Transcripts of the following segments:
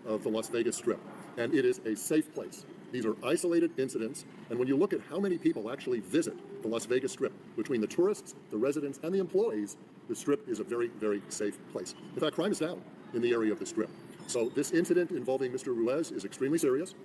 of the Las Vegas Strip, and it is a safe place. These are isolated incidents, and when you look at how many people actually visit the Las Vegas Strip, between the tourists, the residents, and the employees, the Strip is a very, very safe place. In fact, crime is down in the area of the Strip. So this incident involving Mr. Ruiz is extremely serious.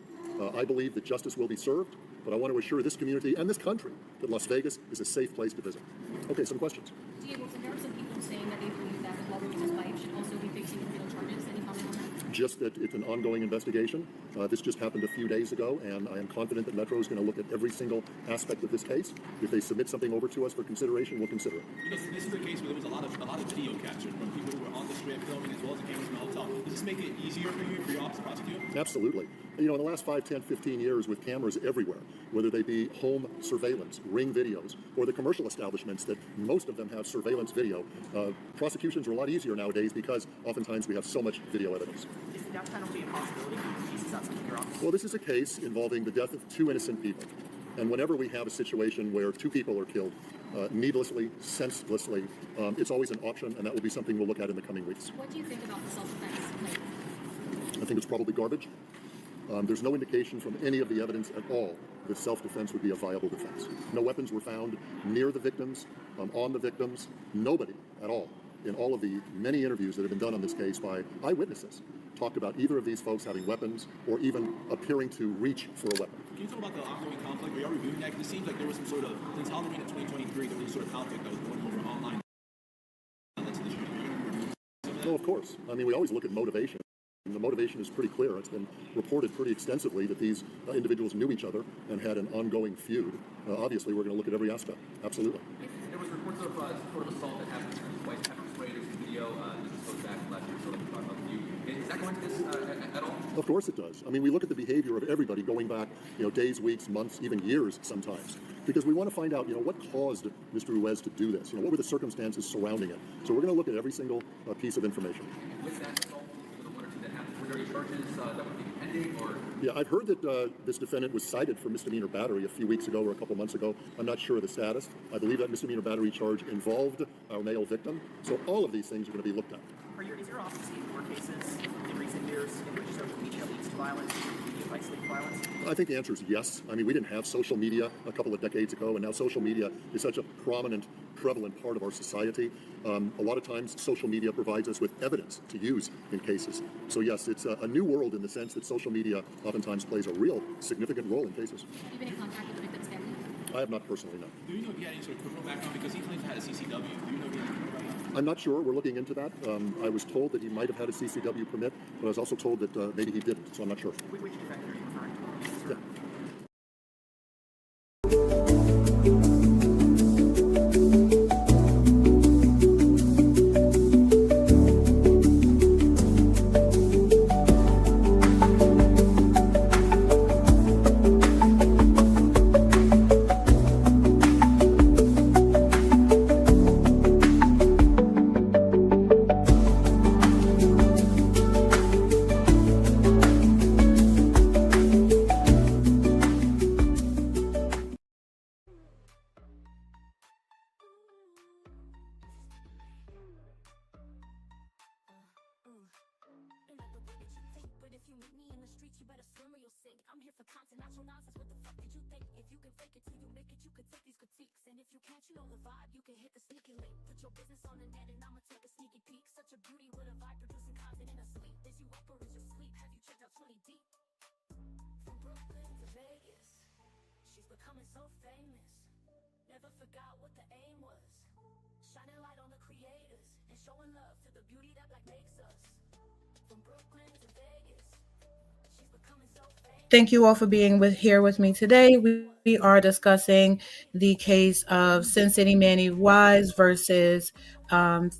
I believe that justice will be served, but I want to assure this community and this country that Las Vegas is a safe place to visit. Okay, some questions. Diego, so there are some people saying that they believe that Manuel Ruiz's wife should also be facing criminal charges. Any comment on that? Just that it's an ongoing investigation. This just happened a few days ago, and I am confident that Metro is going to look at every single aspect of this case. If they submit something over to us for consideration, we'll consider it. Because this is a case where there was a lot of video captured from people who were on the Strip filming, as well as the cameras in the hotel. Does this make it easier for you, for your office to prosecute? Absolutely. You know, in the last 5, 10, 15 years, with cameras everywhere, whether they be home surveillance, ring videos, or the commercial establishments that most of them have surveillance video, prosecutions are a lot easier nowadays because oftentimes we have so much video evidence. Is the death penalty a possibility for cases outside of your office? Well, this is a case involving the death of 2 innocent people. And whenever we have a situation where 2 people are killed, needlessly, senselessly, it's always an option, and that will be something we'll look at in the coming weeks. What do you think about the self-defense claim? I think it's probably garbage. There's no indication from any of the evidence at all that self-defense would be a viable defense. No weapons were found near the victims, on the victims. Nobody at all, in all of the many interviews that have been done on this case by eyewitnesses, talked about either of these folks having weapons or even appearing to reach for a weapon. Can you talk about the ongoing conflict? We are reviewing that because it seems like there was some sort of, since Halloween of 2023, there was some sort of conflict that was going over online. No, of course. I mean, we always look at motivation. And the motivation is pretty clear. It's been reported pretty extensively that these individuals knew each other and had an ongoing feud. Obviously, we're going to look at every aspect. Absolutely. There was reports of sort of assault that happened to White Pepper Spray. There's a video. This goes back last year, sort of feud. Is that going to this at all? Of course it does. I mean, we look at the behavior of everybody going back, days, weeks, months, even years sometimes, because we want to find out, what caused Mr. Ruiz to do this. What were the circumstances surrounding it? So we're going to look at every single piece of information. With that assault, for the one or two that happened, were there any charges that would be pending, or? Yeah, I've heard that this defendant was cited for misdemeanor battery a few weeks ago or a couple months ago. I'm not sure of the status. I believe that misdemeanor battery charge involved our male victim. So all of these things are going to be looked at. Is your office seen more cases in recent years in which social media leads to violence, media fights lead to violence? I think the answer is yes. I mean, we didn't have social media a couple of decades ago, and now social media is such a prominent, prevalent part of our society. A lot of times, social media provides us with evidence to use in cases. So yes, it's a new world in the sense that social media oftentimes plays a real significant role in cases. Have you been in contact with the victim's family? I have not personally, no. Do you know if he had any sort of criminal background? Because he claims he had a CCW. Do you know if he had a criminal background? I'm not sure. We're looking into that. I was told that he might have had a CCW permit, but I was also told that maybe he didn't, so I'm not sure. Which defendant are you referring to? Yeah. Thank you all for being here with me today. We are discussing the case of SinCity-MannyWise versus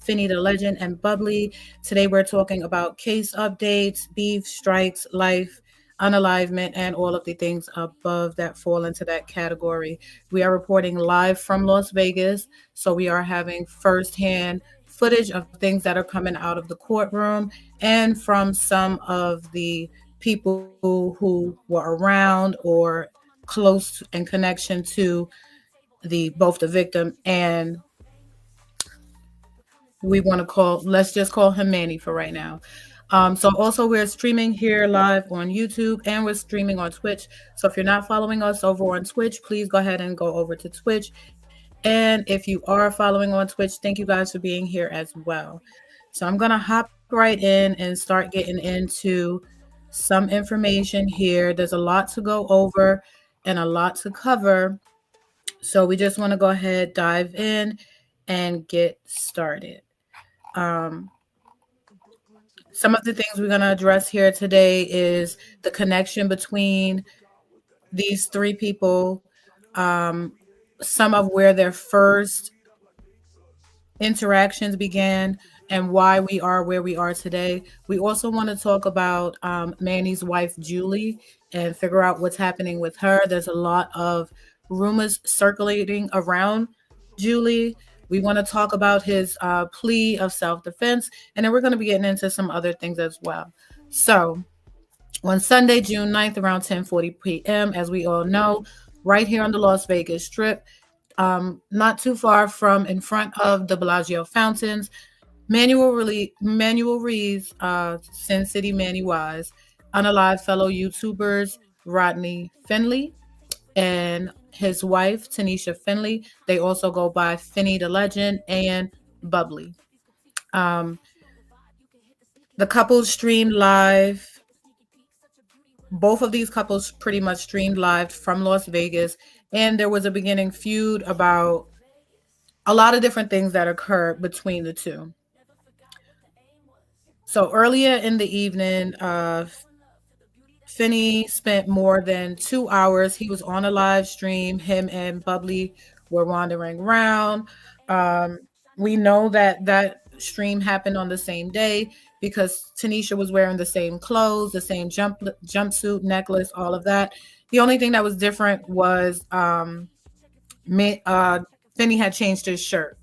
Finny Da Legend and Bubbly. Today we're talking about case updates, beef, strikes, life, unalivement, and all of the things above that fall into that category. We are reporting live from Las Vegas, so we are having firsthand footage of things that are coming out of the courtroom and from some of the people who were around or close in connection to both the victim and let's just call him Manny for right now. So also we're streaming here live on YouTube and we're streaming on Twitch. So if you're not following us over on Twitch, please go ahead and go over to Twitch. And if you are following on Twitch, thank you guys for being here as well. So I'm going to hop right in and start getting into some information here. There's a lot to go over and a lot to cover. So we just want to go ahead, dive in, and get started. Some of the things we're going to address here today is the connection between these three people, some of where their first interactions began, and why we are where we are today. We also want to talk about Manny's wife, Julie, and figure out what's happening with her. There's a lot of rumors circulating around Julie. We want to talk about his plea of self-defense, and then we're going to be getting into some other things as well. So on Sunday, June 9th, around 10:40 p.m., as we all know, right here on the Las Vegas Strip, not too far from in front of the Bellagio fountains, Manuel Ruiz, SinCity-MannyWise, unalived fellow YouTubers Rodney Finley and his wife, Tanisha Finley. They also go by Finny Da Legend and Bubbly. The couple streamed live. Both of these couples pretty much streamed live from Las Vegas, and there was a beginning feud about a lot of different things that occurred between the two. So earlier in the evening, Finny spent more than 2 hours. He was on a live stream. Him and Bubbly were wandering around. We know that stream happened on the same day because Tanisha was wearing the same clothes, the same jumpsuit, necklace, all of that. The only thing that was different was Finny had changed his shirt.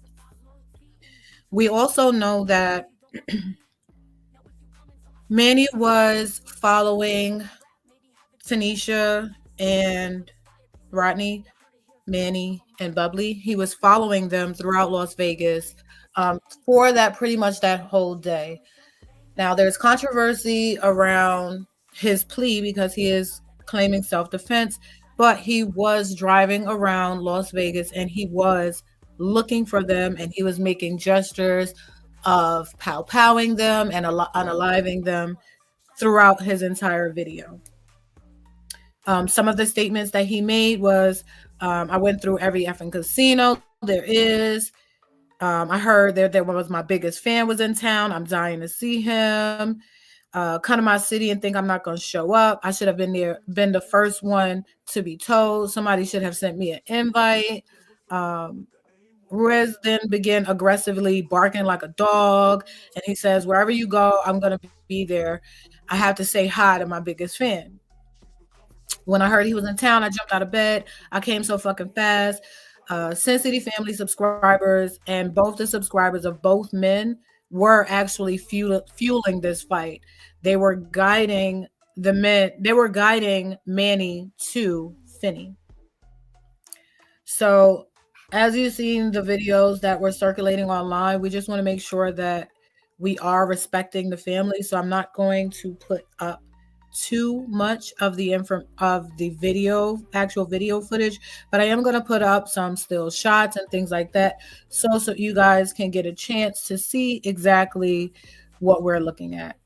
We also know that Manny was following Tanisha and Rodney, Manny and Bubbly. He was following them throughout Las Vegas for pretty much that whole day. Now, there's controversy around his plea because he is claiming self-defense, but he was driving around Las Vegas and he was looking for them, and he was making gestures of pow-powing them and unaliving them throughout his entire video. Some of the statements that he made was, I went through every effing casino there is. I heard that was my biggest fan was in town. I'm dying to see him. Come to my city and think I'm not going to show up. I should have been the first one to be told. Somebody should have sent me an invite. Ruiz then began aggressively barking like a dog. And he says, wherever you go, I'm going to be there. I have to say hi to my biggest fan. When I heard he was in town, I jumped out of bed. I came so fucking fast. SinCity family subscribers and both the subscribers of both men were actually fueling this fight. They were guiding the men. They were guiding Manny to Finny. So as you've seen the videos that were circulating online, we just want to make sure that we are respecting the family. So I'm not going to put up too much of the actual video footage, but I am going to put up some still shots and things like that so you guys can get a chance to see exactly what we're looking at.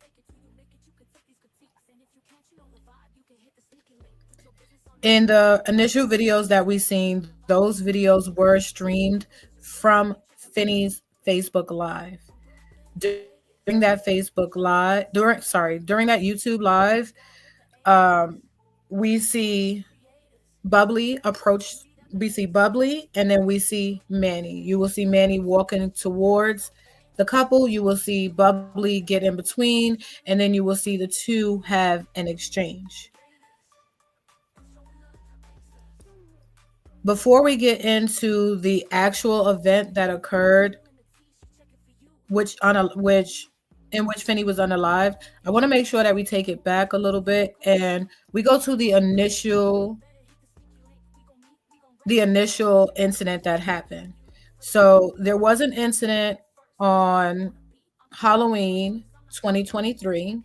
In the initial videos that we've seen, those videos were streamed from Finny's Facebook Live. During that YouTube Live, we see Bubbly and then we see Manny. You will see Manny walking towards the couple. You will see Bubbly get in between, and then you will see the two have an exchange. Before we get into the actual event that occurred, in which Finny was unalived, I want to make sure that we take it back a little bit and we go to the initial incident that happened. So there was an incident on Halloween 2023.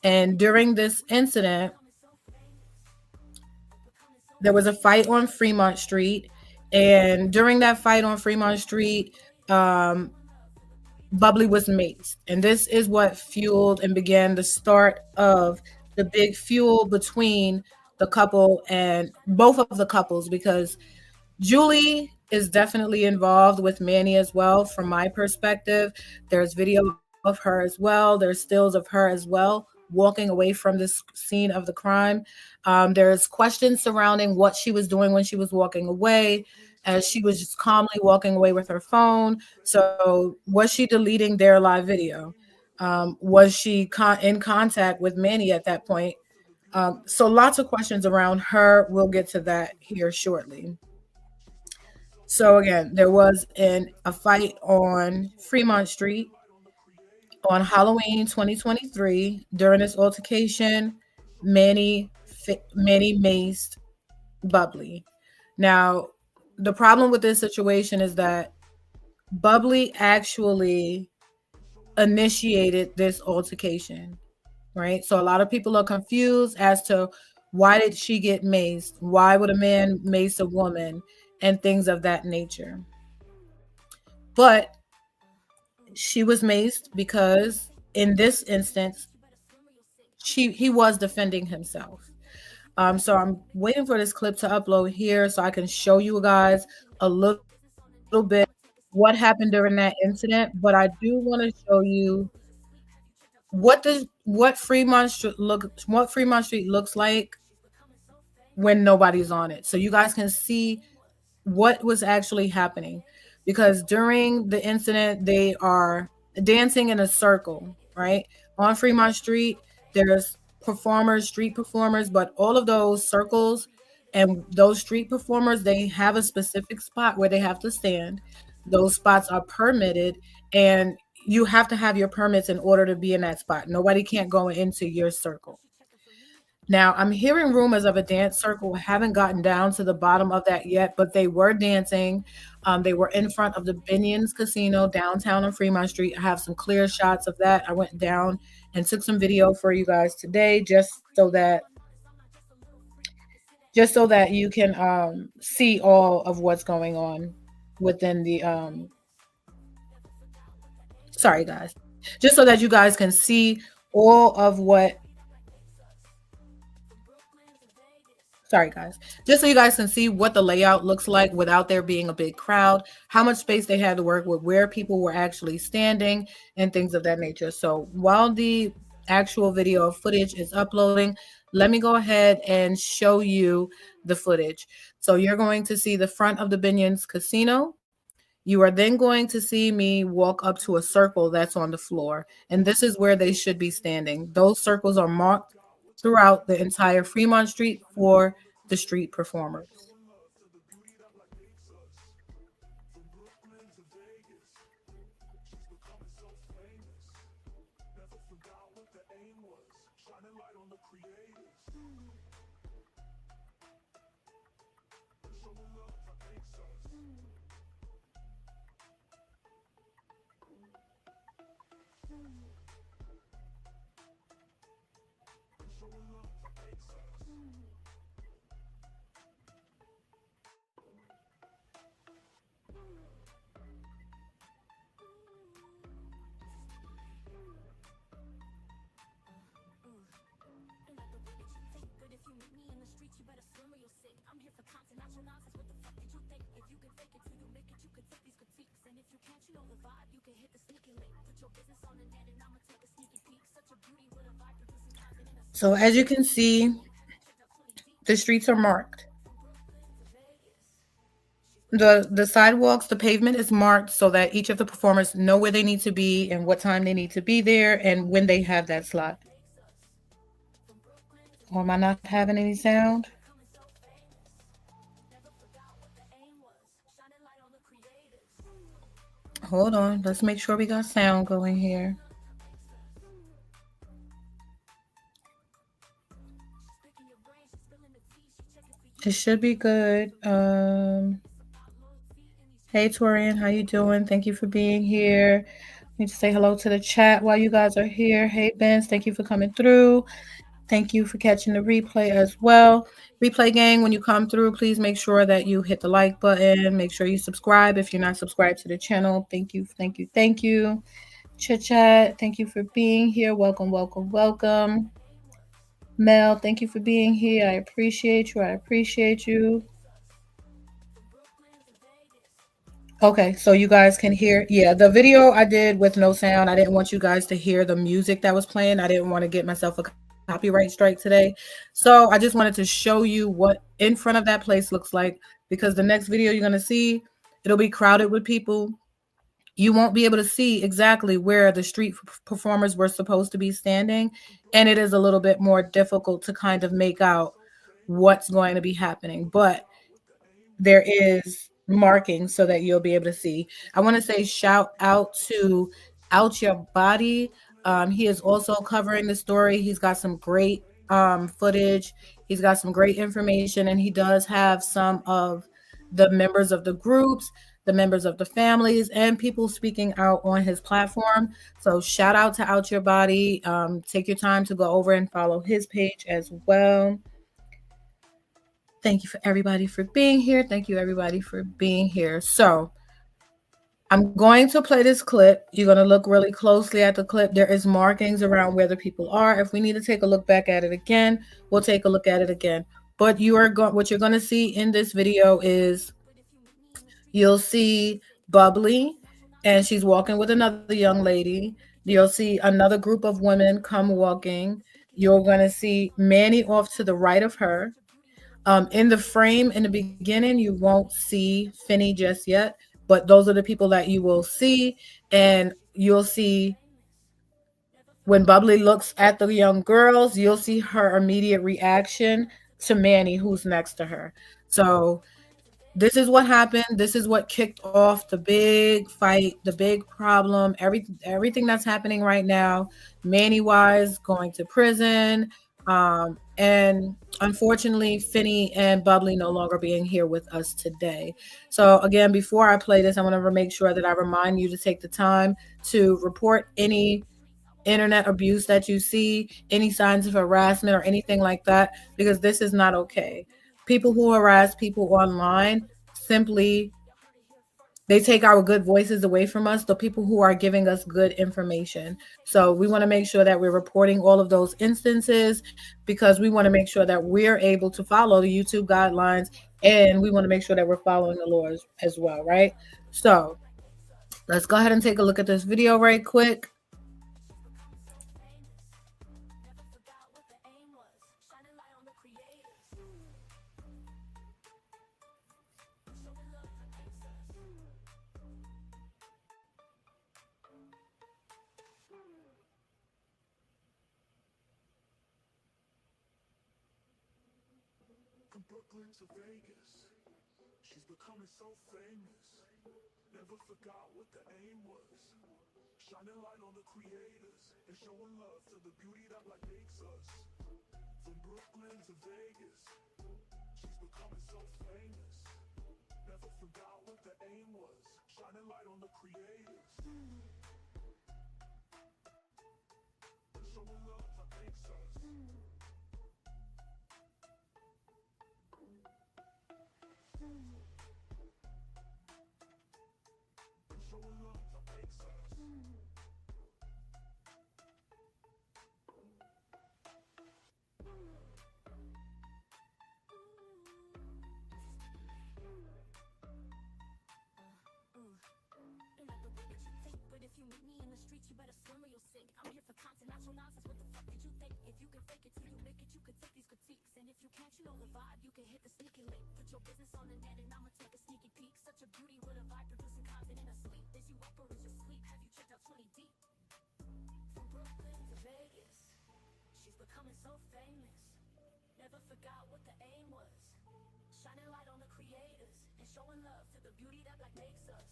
And during this incident, there was a fight on Fremont Street. And during that fight on Fremont Street, Bubbly was maced. And this is what fueled and began the start of the big fuel between the couple and both of the couples, because Julie is definitely involved with Manny as well. From my perspective, there's video of her as well. There's stills of her as well walking away from this scene of the crime. There's questions surrounding what she was doing when she was walking away, as she was just calmly walking away with her phone. So was she deleting their live video? Was she in contact with Manny at that point? So lots of questions around her. We'll get to that here shortly. So again, there was a fight on Fremont Street on Halloween 2023. During this altercation, Manny maced Bubbly. Now, the problem with this situation is that Bubbly actually initiated this altercation, right? So a lot of people are confused as to why did she get maced? Why would a man mace a woman? And things of that nature. But she was maced because in this instance, he was defending himself. So I'm waiting for this clip to upload here so I can show you guys a little bit what happened during that incident. But I do want to show you what Fremont Street looks like when nobody's on it, so you guys can see what was actually happening. Because during the incident, they are dancing in a circle, right? On Fremont Street, there's street performers, but all of those circles and those street performers, they have a specific spot where they have to stand. Those spots are permitted, and you have to have your permits in order to be in that spot. Nobody can't go into your circle. Now, I'm hearing rumors of a dance circle. Haven't gotten down to the bottom of that yet, but they were dancing. They were in front of the Binions Casino downtown on Fremont Street. I have some clear shots of that. I went down and took some video for you guys today, just so that you can see all of what's going on within the sorry guys, just so that you guys can see all of what Sorry, guys. Just so you guys can see what the layout looks like without there being a big crowd, how much space they had to work with, where people were actually standing, and things of that nature. So while the actual video footage is uploading, let me go ahead and show you the footage. So you're going to see the front of the Binions Casino. You are then going to see me walk up to a circle that's on the floor. And this is where they should be standing. Those circles are marked throughout the entire Fremont Street for the street performers. So as you can see, the streets are marked. The sidewalks, the pavement is marked so that each of the performers know where they need to be and what time they need to be there and when they have that slot. Or am I not having any sound? Hold on, let's make sure we got sound going here. It should be good. Hey Torian, how you doing? Thank you for being here. Need to say hello to the chat while you guys are here. Hey, Benz, thank you for coming through. Thank you for catching the replay as well. Replay gang, when you come through, please make sure that you hit the like button. Make sure you subscribe if you're not subscribed to the channel. Thank you, thank you, thank you. Chit Chat, thank you for being here. Welcome, welcome, welcome. Mel, thank you for being here. I appreciate you. I appreciate you. Okay, so you guys can hear. Yeah, the video I did with no sound. I didn't want you guys to hear the music that was playing. I didn't want to get myself a copyright strike today. So I just wanted to show you what in front of that place looks like, because the next video you're going to see, it'll be crowded with people. You won't be able to see exactly where the street performers were supposed to be standing. And it is a little bit more difficult to kind of make out what's going to be happening. But there is marking so that you'll be able to see. I want to say shout out to Out Your Body. He is also covering the story. He's got some great footage. He's got some great information, and he does have some of the members of the groups, the members of the families, and people speaking out on his platform. So shout out to Out Your Body. Take your time to go over and follow his page as well. Thank you for everybody for being here. Thank you everybody for being here. So I'm going to play this clip. You're going to look really closely at the clip. There is markings around where the people are. If we need to take a look back at it again, we'll take a look at it again. But what you're going to see in this video is you'll see Bubbly, and she's walking with another young lady. You'll see another group of women come walking. You're going to see Manny off to the right of her. In the frame in the beginning, you won't see Finny just yet, but those are the people that you will see. And you'll see when Bubbly looks at the young girls, you'll see her immediate reaction to Manny, who's next to her. So this is what happened. This is what kicked off the big fight, the big problem, everything that's happening right now. MannyWise going to prison. And unfortunately, Finny and Bubbly no longer being here with us today. So again, before I play this, I want to make sure that I remind you to take the time to report any internet abuse that you see, any signs of harassment or anything like that, because this is not okay. People who harass people online simply, they take our good voices away from us, the people who are giving us good information. So we want to make sure that we're reporting all of those instances, because we want to make sure that we're able to follow the YouTube guidelines, and we want to make sure that we're following the laws as well, right? So let's go ahead and take a look at this video right quick. Brooklyn to Vegas, she's becoming so famous. Never forgot what the aim was. Shining light on the creators and showing love to the beauty that like makes us. From Brooklyn to Vegas, she's becoming so famous. Never forgot what the aim was. Shining light on the creators and showing love that makes us. But if you meet me in the streets, you better swim or you'll sink. I'm here for content, not your nonsense. What the fuck did you think? If you can fake it till you make it, you can take these critiques. And if you can't, you know the vibe, you can hit the sneaky link. Put your business on the net and I'ma take a sneaky peek. Such a beauty with a vibe, producing content in a sleep. Is you up or is you sleep? Have you checked out 20 deep? From Brooklyn to Vegas, she's becoming so famous. Never forgot what the aim was. Shining light on the creators and showing love to the beauty that black makes us.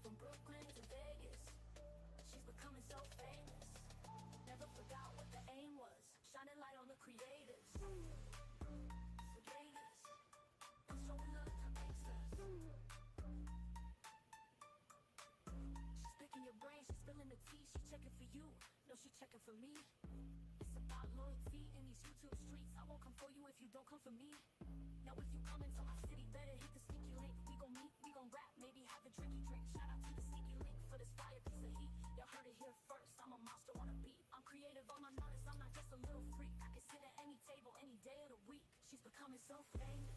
From Brooklyn to Vegas, she's becoming so famous. Never forgot what the aim was. Shining light on the creators. Creators. And showing love that makes us. She's picking your brain, she's spilling the tea. She checking for you, no, she checking for me. It's about loyalty in these YouTube streets. I won't come for you if you don't come for me. Now if you come into my city, better hit the sneaky link. We gon' meet, we gon' rap, maybe have a drinky drink. Shout out to the sneaky link for this fire piece of heat. Y'all heard it here first, I'm a monster on a beat. I'm creative on my notice, I'm not just a little freak. I can sit at any table, any day of the week. She's becoming so famous,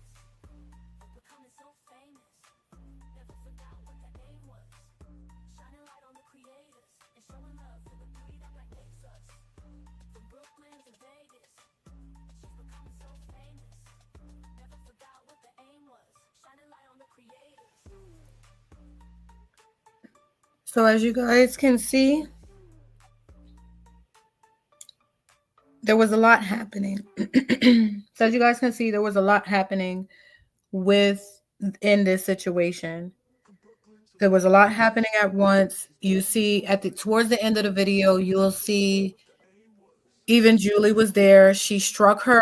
becoming so famous. Never forgot what the aim was. Shining light on the creators and showing love for the beauty that like makes us. From Brooklyn to Vegas, she's becoming so famous. Never forgot what the aim was. Shining light on the creators. So as you guys can see, there was a lot happening. So as you guys can see, there was a lot happening in this situation. There was a lot happening at once. You see towards the end of the video, you'll see even Julie was there. She struck her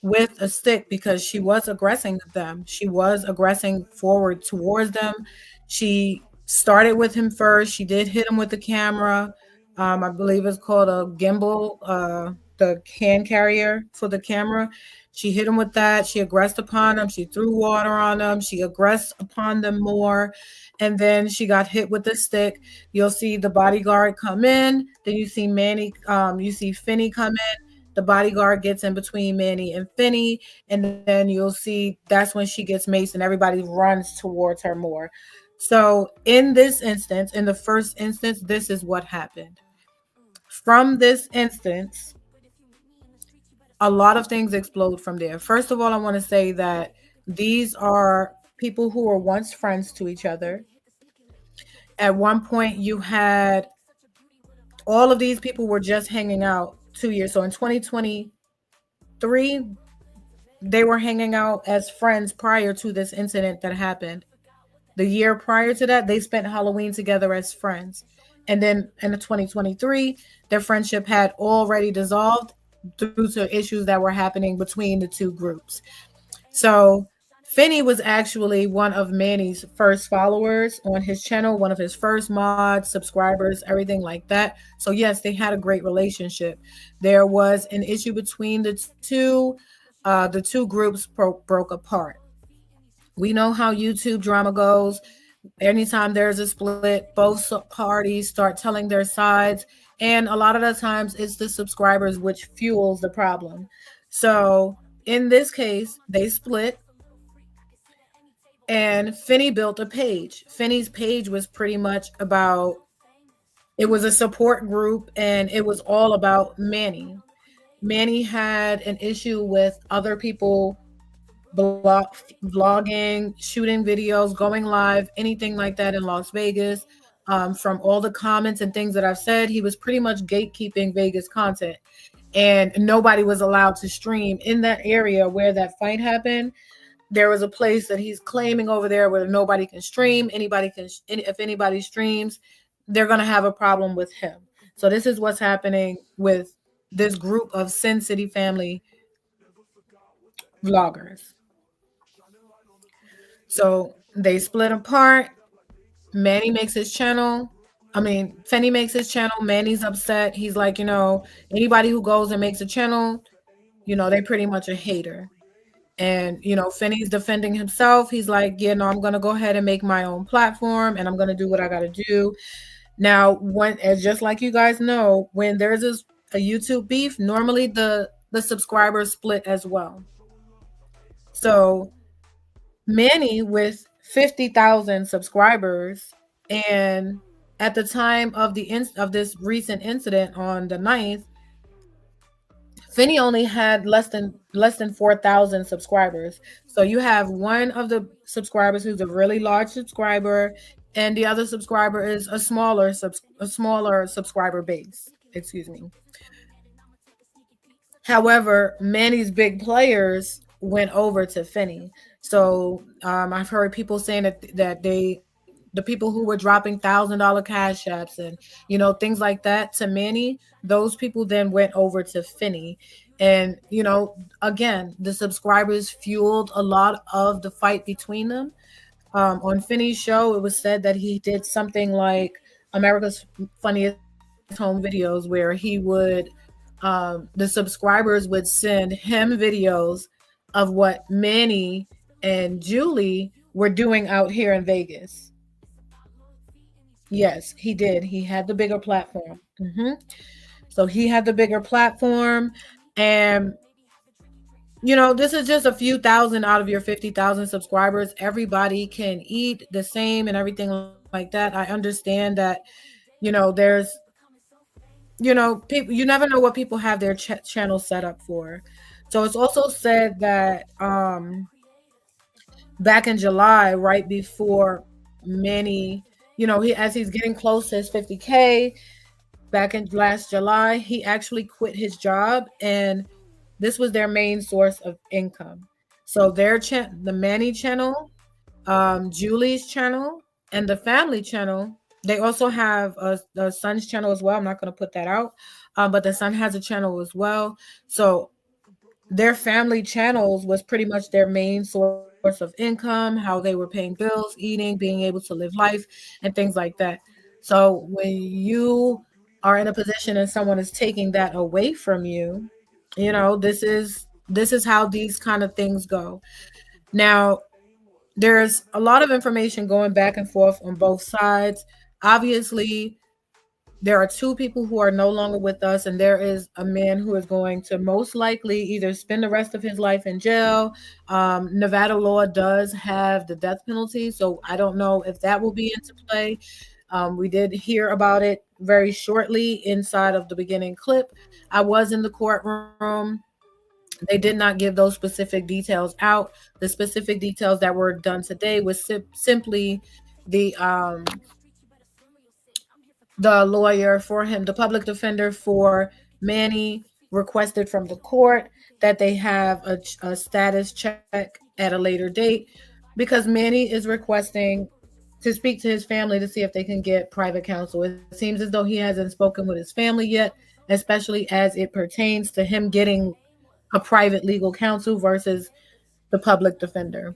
with a stick because she was aggressing them. She was aggressing forward towards them. She started with him first. She did hit him with the camera. I believe it's called a gimbal, the hand carrier for the camera. She hit him with that. She aggressed upon him. She threw water on them. She aggressed upon them more. And then she got hit with the stick. You'll see the bodyguard come in. Then you see you see Finny come in. The bodyguard gets in between Manny and Finny. And then you'll see that's when she gets maced and everybody runs towards her more. So in this instance, in the first instance, this is what happened. From this instance, a lot of things explode from there. First of all, I want to say that these are people who were once friends to each other. At one point, you had all of these people were just hanging out 2 years. So in 2023, they were hanging out as friends prior to this incident that happened. The year prior to that, they spent Halloween together as friends. And then in 2023, their friendship had already dissolved due to issues that were happening between the two groups. So Finny was actually one of Manny's first followers on his channel, one of his first mods, subscribers, everything like that. So yes, they had a great relationship. There was an issue between the two. The two groups broke apart. We know how YouTube drama goes. Anytime there's a split, both parties start telling their sides. And a lot of the times it's the subscribers which fuels the problem. So in this case, they split. And Finny built a page. Finny's page was pretty much it was a support group and it was all about Manny. Manny had an issue with other people vlogging, shooting videos, going live, anything like that in Las Vegas. From all the comments and things that I've said, he was pretty much gatekeeping Vegas content. And nobody was allowed to stream in that area where that fight happened. There was a place that he's claiming over there where nobody can stream. If anybody streams, they're going to have a problem with him. So this is what's happening with this group of Sin City family vloggers. So they split apart. Manny makes his channel. Finny makes his channel. Manny's upset. He's like, anybody who goes and makes a channel, they pretty much a hater. And, Finny's defending himself. He's like, I'm going to go ahead and make my own platform and I'm going to do what I got to do. Now, just like you guys know, when there's a YouTube beef, normally the subscribers split as well. So Manny with 50,000 subscribers, and at the time of this recent incident on the 9th, Finny only had less than 4,000 subscribers. So you have one of the subscribers who's a really large subscriber, and the other subscriber is a smaller subscriber base. Excuse me. However, Manny's big players went over to Finny. So I've heard people saying that the people who were dropping $1,000 cash apps and things like that to Manny, those people then went over to Finny. And again, the subscribers fueled a lot of the fight between them. On Finny's show, it was said that he did something like America's Funniest Home Videos, where he would, the subscribers would send him videos of what Manny and Julie were doing out here in Vegas. Yes, he did. He had the bigger platform. So he had the bigger platform. And, this is just a few thousand out of your 50,000 subscribers. Everybody can eat the same and everything like that. I understand that, there's, people, you never know what people have their channel set up for. So it's also said that back in July, right before Manny, as he's getting close to his 50K, back in last July, he actually quit his job, and this was their main source of income. So the Manny channel, Julie's channel, and the family channel. They also have a son's channel as well. I'm not going to put that out, but the son has a channel as well. So their family channels was pretty much their main source of income, how they were paying bills, eating, being able to live life, and things like that. So when you are in a position and someone is taking that away from you, this is how these kind of things go. Now, there's a lot of information going back and forth on both sides. Obviously, there are two people who are no longer with us, and there is a man who is going to most likely either spend the rest of his life in jail. Nevada law does have the death penalty, so I don't know if that will be into play. We did hear about it very shortly inside of the beginning clip. I was in the courtroom. They did not give those specific details out. The specific details that were done today was simply the lawyer for him, the public defender for Manny, requested from the court that they have a status check at a later date, because Manny is requesting to speak to his family to see if they can get private counsel. It seems as though he hasn't spoken with his family yet, especially as it pertains to him getting a private legal counsel versus the public defender.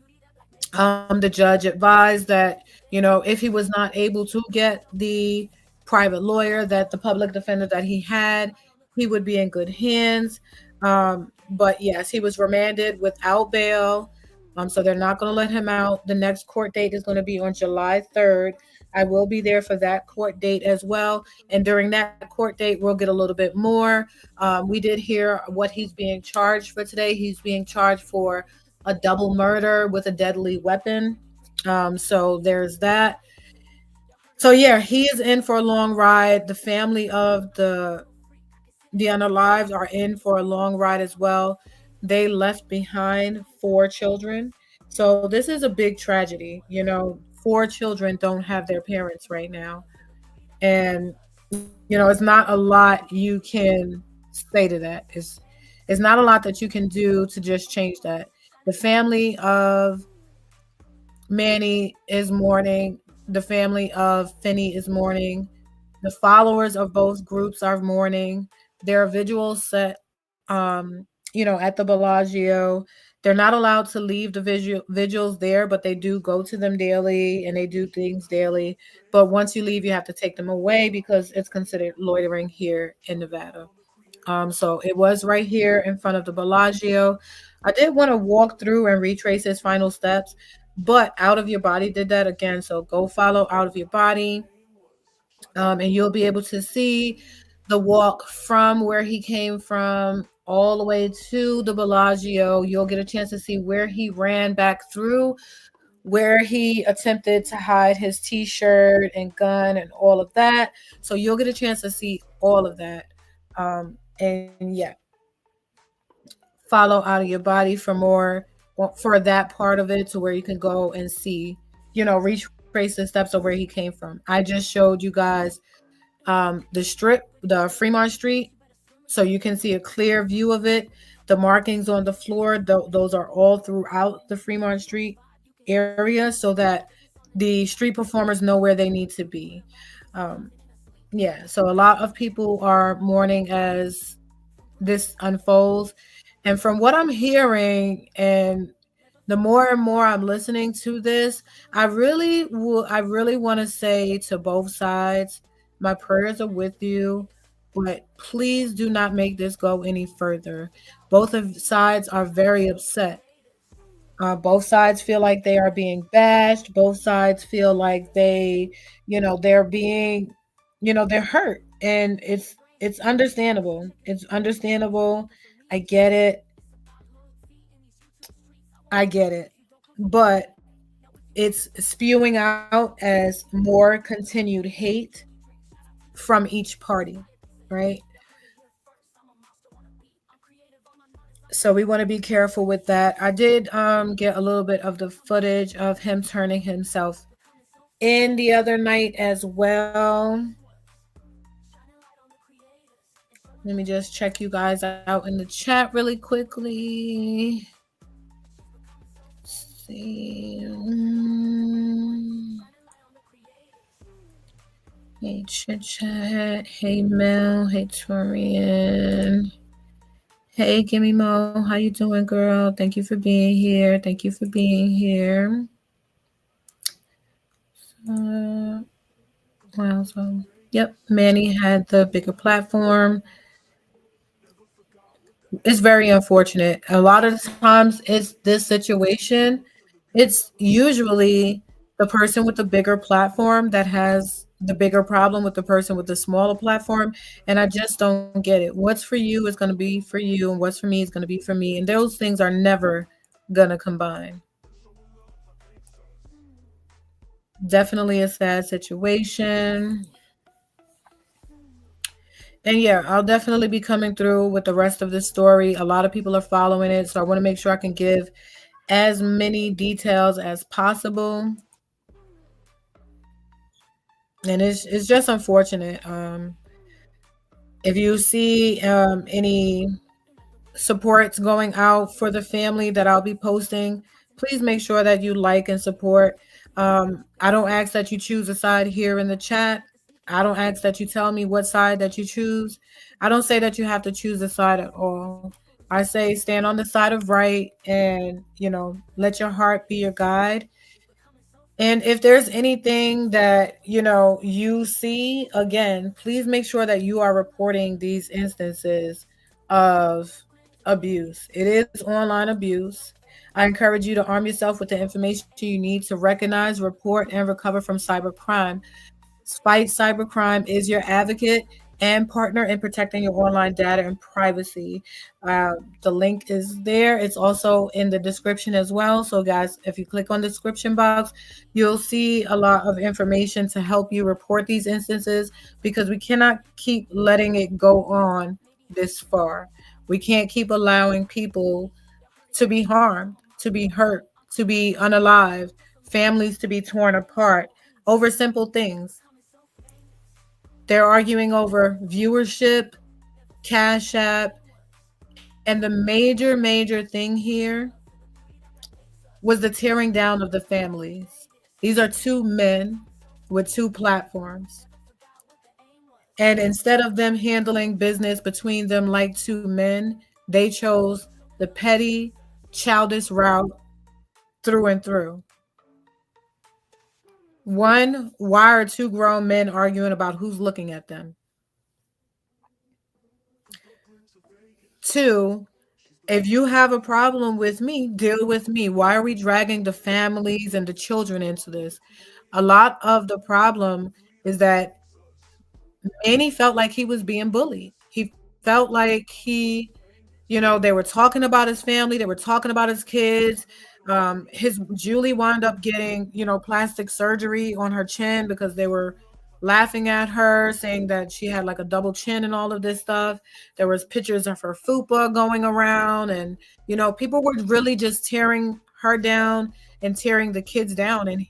The judge advised that, if he was not able to get the private lawyer, that the public defender that he had, he would be in good hands. But yes, he was remanded without bail. So they're not going to let him out. The next court date is going to be on July 3rd. I will be there for that court date as well. And during that court date, we'll get a little bit more. We did hear what he's being charged for today. He's being charged for a double murder with a deadly weapon. So there's that. So yeah, he is in for a long ride. The family of the unalived are in for a long ride as well. They left behind 4 children. So this is a big tragedy. 4 children don't have their parents right now. And, it's not a lot you can say to that. It's not a lot that you can do to just change that. The family of Manny is mourning. The family of Finny is mourning. The followers of both groups are mourning. There are vigils set, at the Bellagio. They're not allowed to leave the vigils there, but they do go to them daily and they do things daily. But once you leave, you have to take them away because it's considered loitering here in Nevada. So it was right here in front of the Bellagio. I did want to walk through and retrace his final steps, but Out of Your Body did that again. So go follow Out of Your Body, and you'll be able to see the walk from where he came from all the way to the Bellagio. You'll get a chance to see where he ran back through, where he attempted to hide his t-shirt and gun and all of that. So you'll get a chance to see all of that. And yeah, follow Out of Your Body for more, for that part of it, to where you can go and see, retrace the steps of where he came from. I just showed you guys the strip, the Fremont Street, so you can see a clear view of it. The markings on the floor, those are all throughout the Fremont Street area, so that the street performers know where they need to be. Yeah, so a lot of people are mourning as this unfolds. And from what I'm hearing, and the more and more I'm listening to this, I really want to say to both sides, My prayers are with you, but please do not make this go any further. Both of sides are very upset. Both sides feel like they are being bashed. Both sides feel like they're being, they're hurt, and it's understandable. It's understandable. I get it. I get it. But it's spewing out as more continued hate from each party, right? So we want to be careful with that. I did get a little bit of the footage of him turning himself in the other night as well. Let me just check you guys out in the chat really quickly. Let's see. Hey Chit Chat. Hey Mel. Hey Torian. Hey Gimme Mo. How you doing, girl? Thank you for being here. Thank you for being here. Wow. So, yep. Manny had the bigger platform. It's very unfortunate. A lot of times it's this situation. It's usually the person with the bigger platform that has the bigger problem with the person with the smaller platform. And I just don't get it. What's for you is going to be for you, and what's for me is going to be for me. And those things are never going to combine. Definitely a sad situation. And yeah, I'll definitely be coming through with the rest of the story. A lot of people are following it, so I want to make sure I can give as many details as possible. And it's just unfortunate. If you see any supports going out for the family that I'll be posting, please make sure that you like and support. I don't ask that you choose a side here in the chat. I don't ask that you tell me what side that you choose. I don't say that you have to choose a side at all. I say stand on the side of right, and let your heart be your guide. And if there's anything that you see, again, please make sure that you are reporting these instances of abuse. It is online abuse. I encourage you to arm yourself with the information you need to recognize, report, and recover from cybercrime. Fight Cybercrime is your advocate and partner in protecting your online data and privacy. The link is there. It's also in the description as well. So guys, if you click on the description box, you'll see a lot of information to help you report these instances, because we cannot keep letting it go on this far. We can't keep allowing people to be harmed, to be hurt, to be unalived, families to be torn apart over simple things. They're arguing over viewership, Cash App, and the major thing here was the tearing down of the families. These are two men with two platforms. And instead of them handling business between them like two men, they chose the petty, childish route through and through. One, why are two grown men arguing about who's looking at them? Two, if you have a problem with me, deal with me. Why are we dragging the families and the children into this? A lot of the problem is that Manny felt like he was being bullied. He felt like they were talking about his family, they were talking about his kids. His Julie wound up getting, plastic surgery on her chin because they were laughing at her, saying that she had like a double chin and all of this stuff. There was pictures of her fupa going around, and people were really just tearing her down and tearing the kids down. And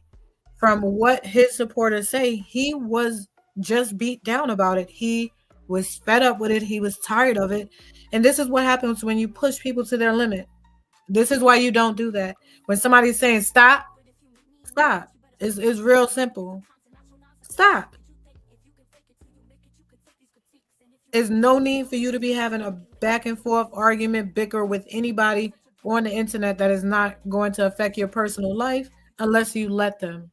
from what his supporters say, he was just beat down about it. He was fed up with it. He was tired of it. And this is what happens when you push people to their limit. This is why you don't do that. When somebody's saying stop, stop. It's real simple. Stop. There's no need for you to be having a back and forth argument, bicker with anybody on the internet that is not going to affect your personal life unless you let them.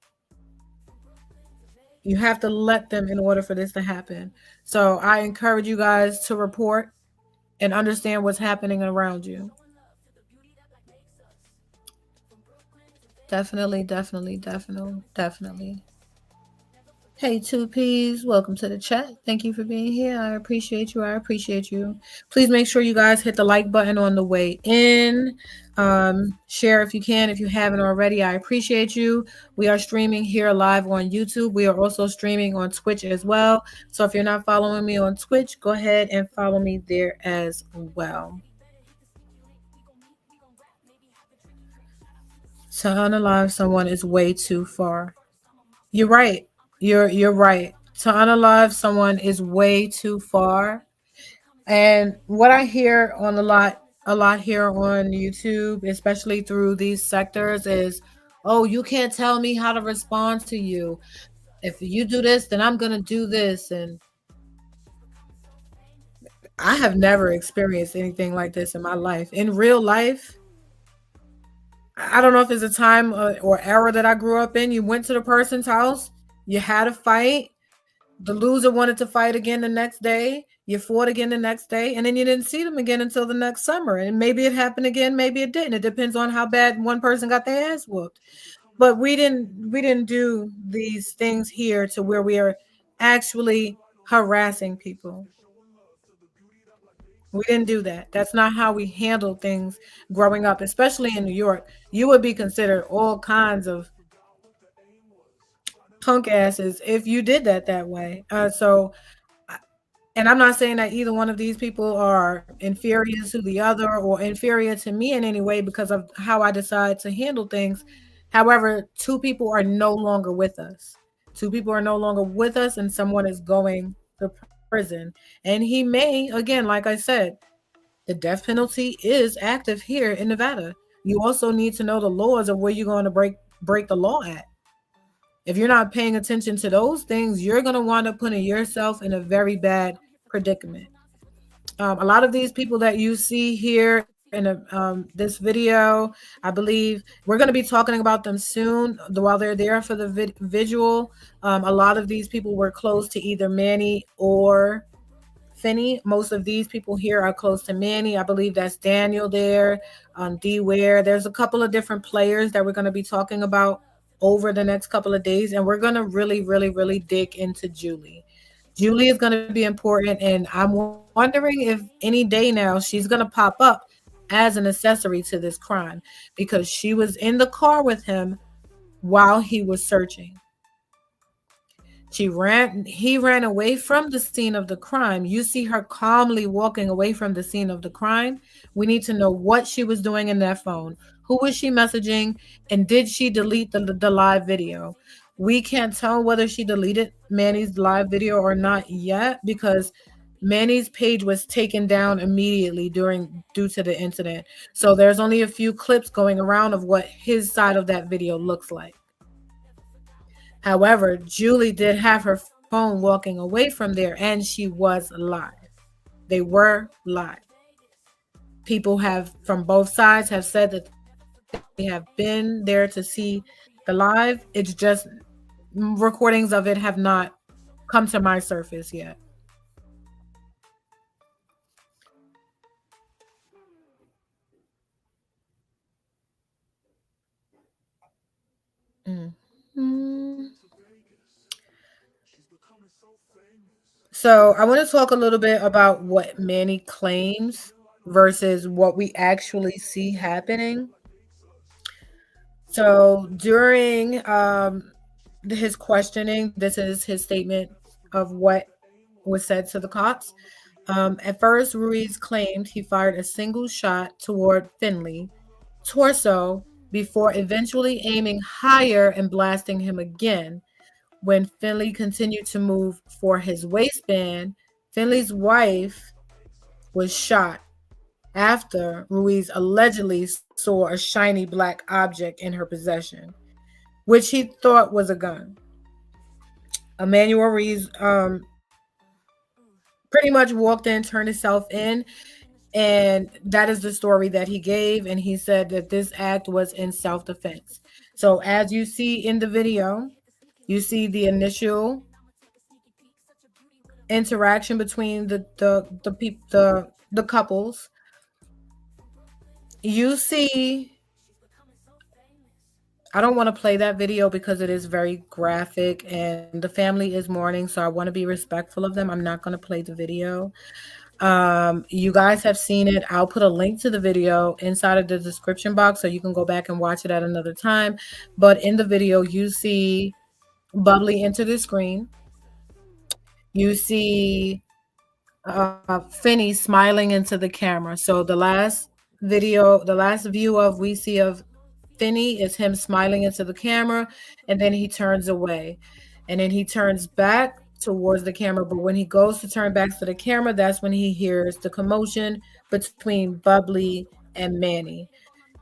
You have to let them in order for this to happen. So I encourage you guys to report and understand what's happening around you. Definitely, definitely, definitely, definitely. Hey, 2Ps, welcome to the chat. Thank you for being here. I appreciate you. I appreciate you. Please make sure you guys hit the like button on the way in. Share if you can, if you haven't already. I appreciate you. We are streaming here live on YouTube. We are also streaming on Twitch as well. So if you're not following me on Twitch, go ahead and follow me there as well. To unalive someone is way too far. You're right. You're right. To unalive someone is way too far. And what I hear on a lot here on YouTube, especially through these sectors, is, oh, you can't tell me how to respond to you. If you do this, then I'm gonna do this. And I have never experienced anything like this in my life. In real life, I don't know if it's a time or era that I grew up in. You went to the person's house, you had a fight. The loser wanted to fight again the next day. You fought again the next day, and then you didn't see them again until the next summer. And maybe it happened again, maybe it didn't. It depends on how bad one person got their ass whooped. But we didn't do these things here to where we are actually harassing people. We didn't do that. That's not how we handled things growing up, especially in New York. You would be considered all kinds of punk asses if you did that way. And I'm not saying that either one of these people are inferior to the other or inferior to me in any way because of how I decide to handle things. However, two people are no longer with us. Two people are no longer with us, and someone is going to prison. And he may, again, like I said, the death penalty is active here in Nevada. You also need to know the laws of where you're going to break the law at. If you're not paying attention to those things, you're going to wind up putting yourself in a very bad predicament. A lot of these people that you see here in this video, I believe we're going to be talking about them soon while they're there for the visual. A lot of these people were close to either Manny or Finny. Most of these people here are close to Manny. I believe that's Daniel there, D Ware. There's a couple of different players that we're going to be talking about over the next couple of days, and we're going to really, really, really dig into Julie. Julie is going to be important, and I'm wondering if any day now she's going to pop up as an accessory to this crime because she was in the car with him while he was searching. He ran away from the scene of the crime. You see her calmly walking away from the scene of the crime. We need to know what she was doing in that phone. Who was she messaging? And did she delete the live video? We can't tell whether she deleted Manny's live video or not yet because Manny's page was taken down immediately due to the incident. So there's only a few clips going around of what his side of that video looks like. However, Julie did have her phone walking away from there, and she was live. They were live. People from both sides have said that they have been there to see the live. It's just recordings of it have not come to my surface yet. So I want to talk a little bit about what Manny claims versus what we actually see happening. So during his questioning, this is his statement of what was said to the cops. At first, Ruiz claimed he fired a single shot toward Finley, torso, before eventually aiming higher and blasting him again. When Finley continued to move for his waistband, Finley's wife was shot after Ruiz allegedly saw a shiny black object in her possession, which he thought was a gun. Manuel Ruiz pretty much walked in, turned himself in, and that is the story that he gave, and he said that this act was in self-defense. So as you see in the video, You see the initial interaction between the couples. You see, I don't want to play that video because it is very graphic and the family is mourning, so I want to be respectful of them. I'm not going to play the video. You guys have seen it. I'll put a link to the video inside of the description box so you can go back and watch it at another time. But in the video, you see Bubbly enter the screen. You see Finny smiling into the camera. So the last view of we see of Finny is him smiling into the camera, and then he turns away, and then he turns back towards the camera. But when he goes to turn back to the camera, that's when he hears the commotion between Bubbly and Manny.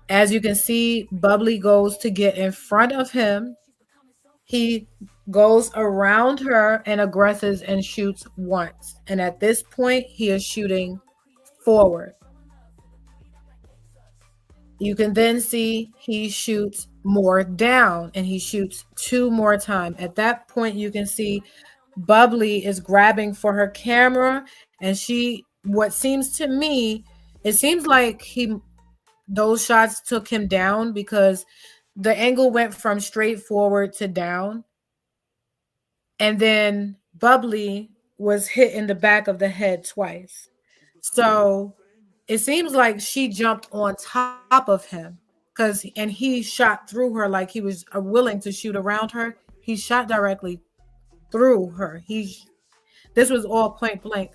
As you can see, Bubbly goes to get in front of him. He goes around her and aggresses and shoots once. And at this point, he is shooting forward. You can then see he shoots more down, and he shoots 2 more times. At that point, you can see Bubbly is grabbing for her camera, and what seems to me, it seems like those shots took him down because the angle went from straight forward to down. And then Bubbly was hit in the back of the head twice. So it seems like she jumped on top of him and he shot through her like he was willing to shoot around her. He shot directly through her. This was all point blank.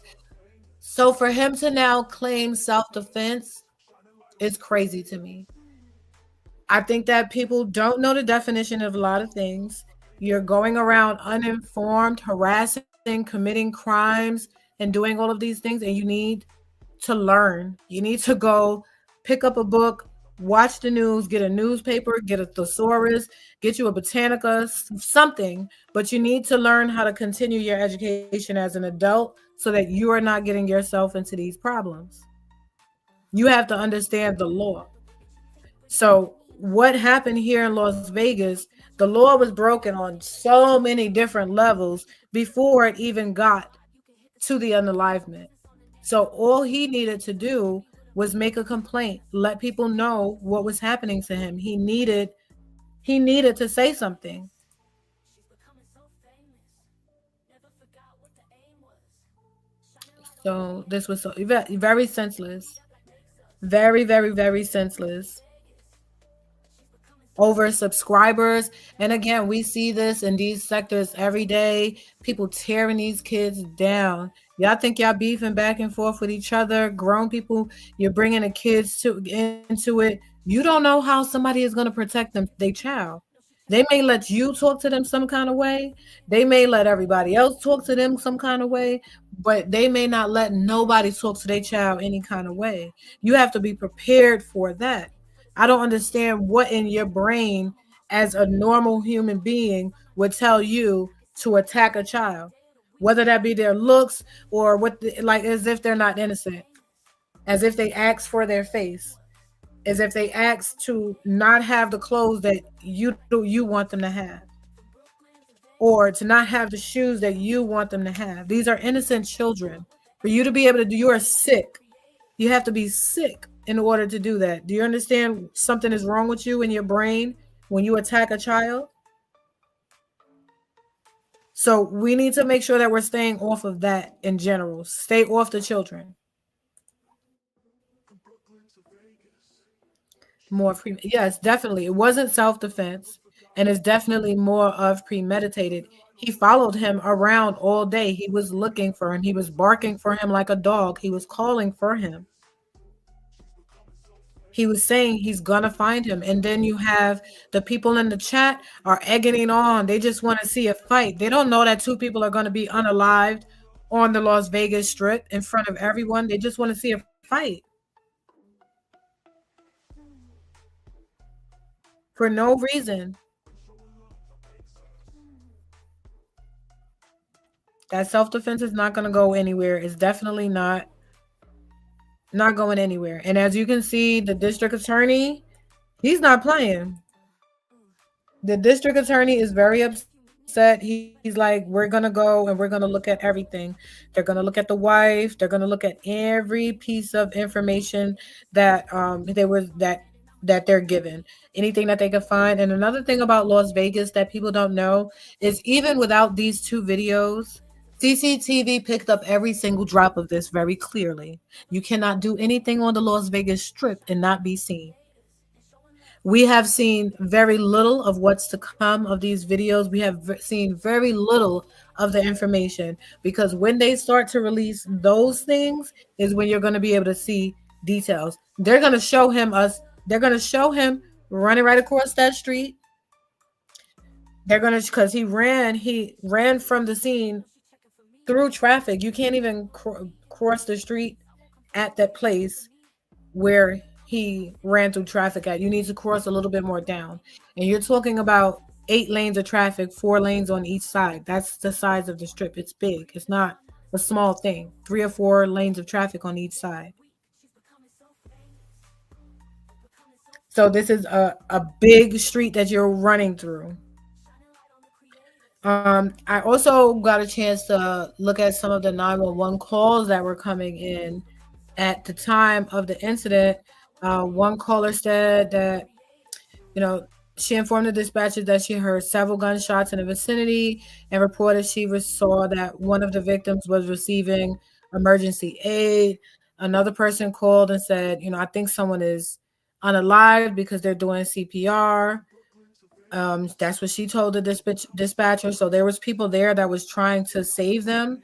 So for him to now claim self-defense is crazy to me. I think that people don't know the definition of a lot of things. You're going around uninformed, harassing, committing crimes, and doing all of these things, and you need to learn. You need to go pick up a book, watch the news, get a newspaper, get a thesaurus, get you a Britannica, something, but you need to learn how to continue your education as an adult so that you are not getting yourself into these problems. You have to understand the law. So what happened here in Las Vegas, the law was broken on so many different levels before it even got to the unalivement. So all he needed to do was make a complaint, let people know what was happening to him. He needed to say something. So this was very senseless. Very, very, very senseless. Over subscribers. And again, we see this in these sectors every day. People tearing these kids down. Y'all think y'all beefing back and forth with each other. Grown people, you're bringing the kids into it. You don't know how somebody is going to protect their child. They may let you talk to them some kind of way. They may let everybody else talk to them some kind of way, but they may not let nobody talk to their child any kind of way. You have to be prepared for that. I don't understand what in your brain as a normal human being would tell you to attack a child, whether that be their looks or as if they're not innocent, as if they ask for their face, as if they ask to not have the clothes that you want them to have, or to not have the shoes that you want them to have. These are innocent children. For you to be able to you are sick. You have to be sick in order to do that. Do you understand something is wrong with you in your brain when you attack a child? So we need to make sure that we're staying off of that in general. Stay off the children. Yes, definitely. It wasn't self-defense, and it's definitely more of premeditated. He followed him around all day. He was looking for him. He was barking for him like a dog. He was calling for him. He was saying he's gonna find him. And then you have the people in the chat are egging on. They just want to see a fight. They don't know that 2 people are going to be unalived on the Las Vegas Strip in front of everyone. They just want to see a fight. For no reason. That self-defense is not going to go anywhere. It's definitely not going anywhere. And as you can see, the district attorney, he's not playing. The district attorney is very upset set, he's like, we're gonna go and we're gonna look at everything. They're gonna look at the wife. They're gonna look at every piece of information that that they're given, anything that they could find. And another thing about Las Vegas that people don't know is even without these two videos, CCTV picked up every single drop of this very clearly. You cannot do anything on the Las Vegas Strip and not be seen. We have seen very little of what's to come of these videos. We have seen very little of the information, because when they start to release those things is when you're going to be able to see details. They're going to show him they're going to show him running right across that street. They're going to, because he ran from the scene through traffic. You can't even cross the street at that place where he ran through traffic at. You need to cross a little bit more down. And you're talking about 8 lanes of traffic, 4 lanes on each side. That's the size of the Strip. It's big. It's not a small thing. 3 or 4 lanes of traffic on each side. So this is a big street that you're running through. I also got a chance to look at some of the 911 calls that were coming in at the time of the incident. One caller said that, she informed the dispatcher that she heard several gunshots in the vicinity and reported she saw that one of the victims was receiving emergency aid. Another person called and said, I think someone is unalived because they're doing CPR. That's what she told the dispatcher. So there was people there that was trying to save them.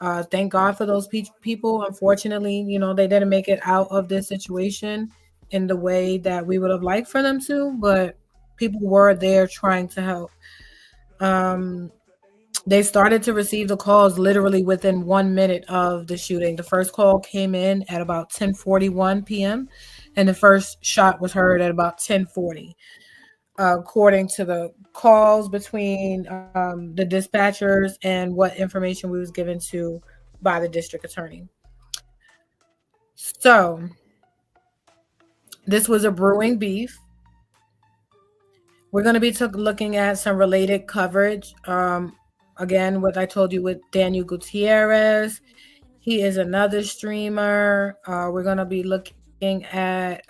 Thank God for those people. Unfortunately, they didn't make it out of this situation in the way that we would have liked for them to, but people were there trying to help. They started to receive the calls literally within 1 minute of the shooting. The first call came in at about 10:41 p.m. and the first shot was heard at about 10:40. According to the calls between the dispatchers and what information we was given to by the district attorney. So this was a brewing beef. We're going to be looking at some related coverage. Again, what I told you with Daniel Gutierrez. He is another streamer. We're going to be looking at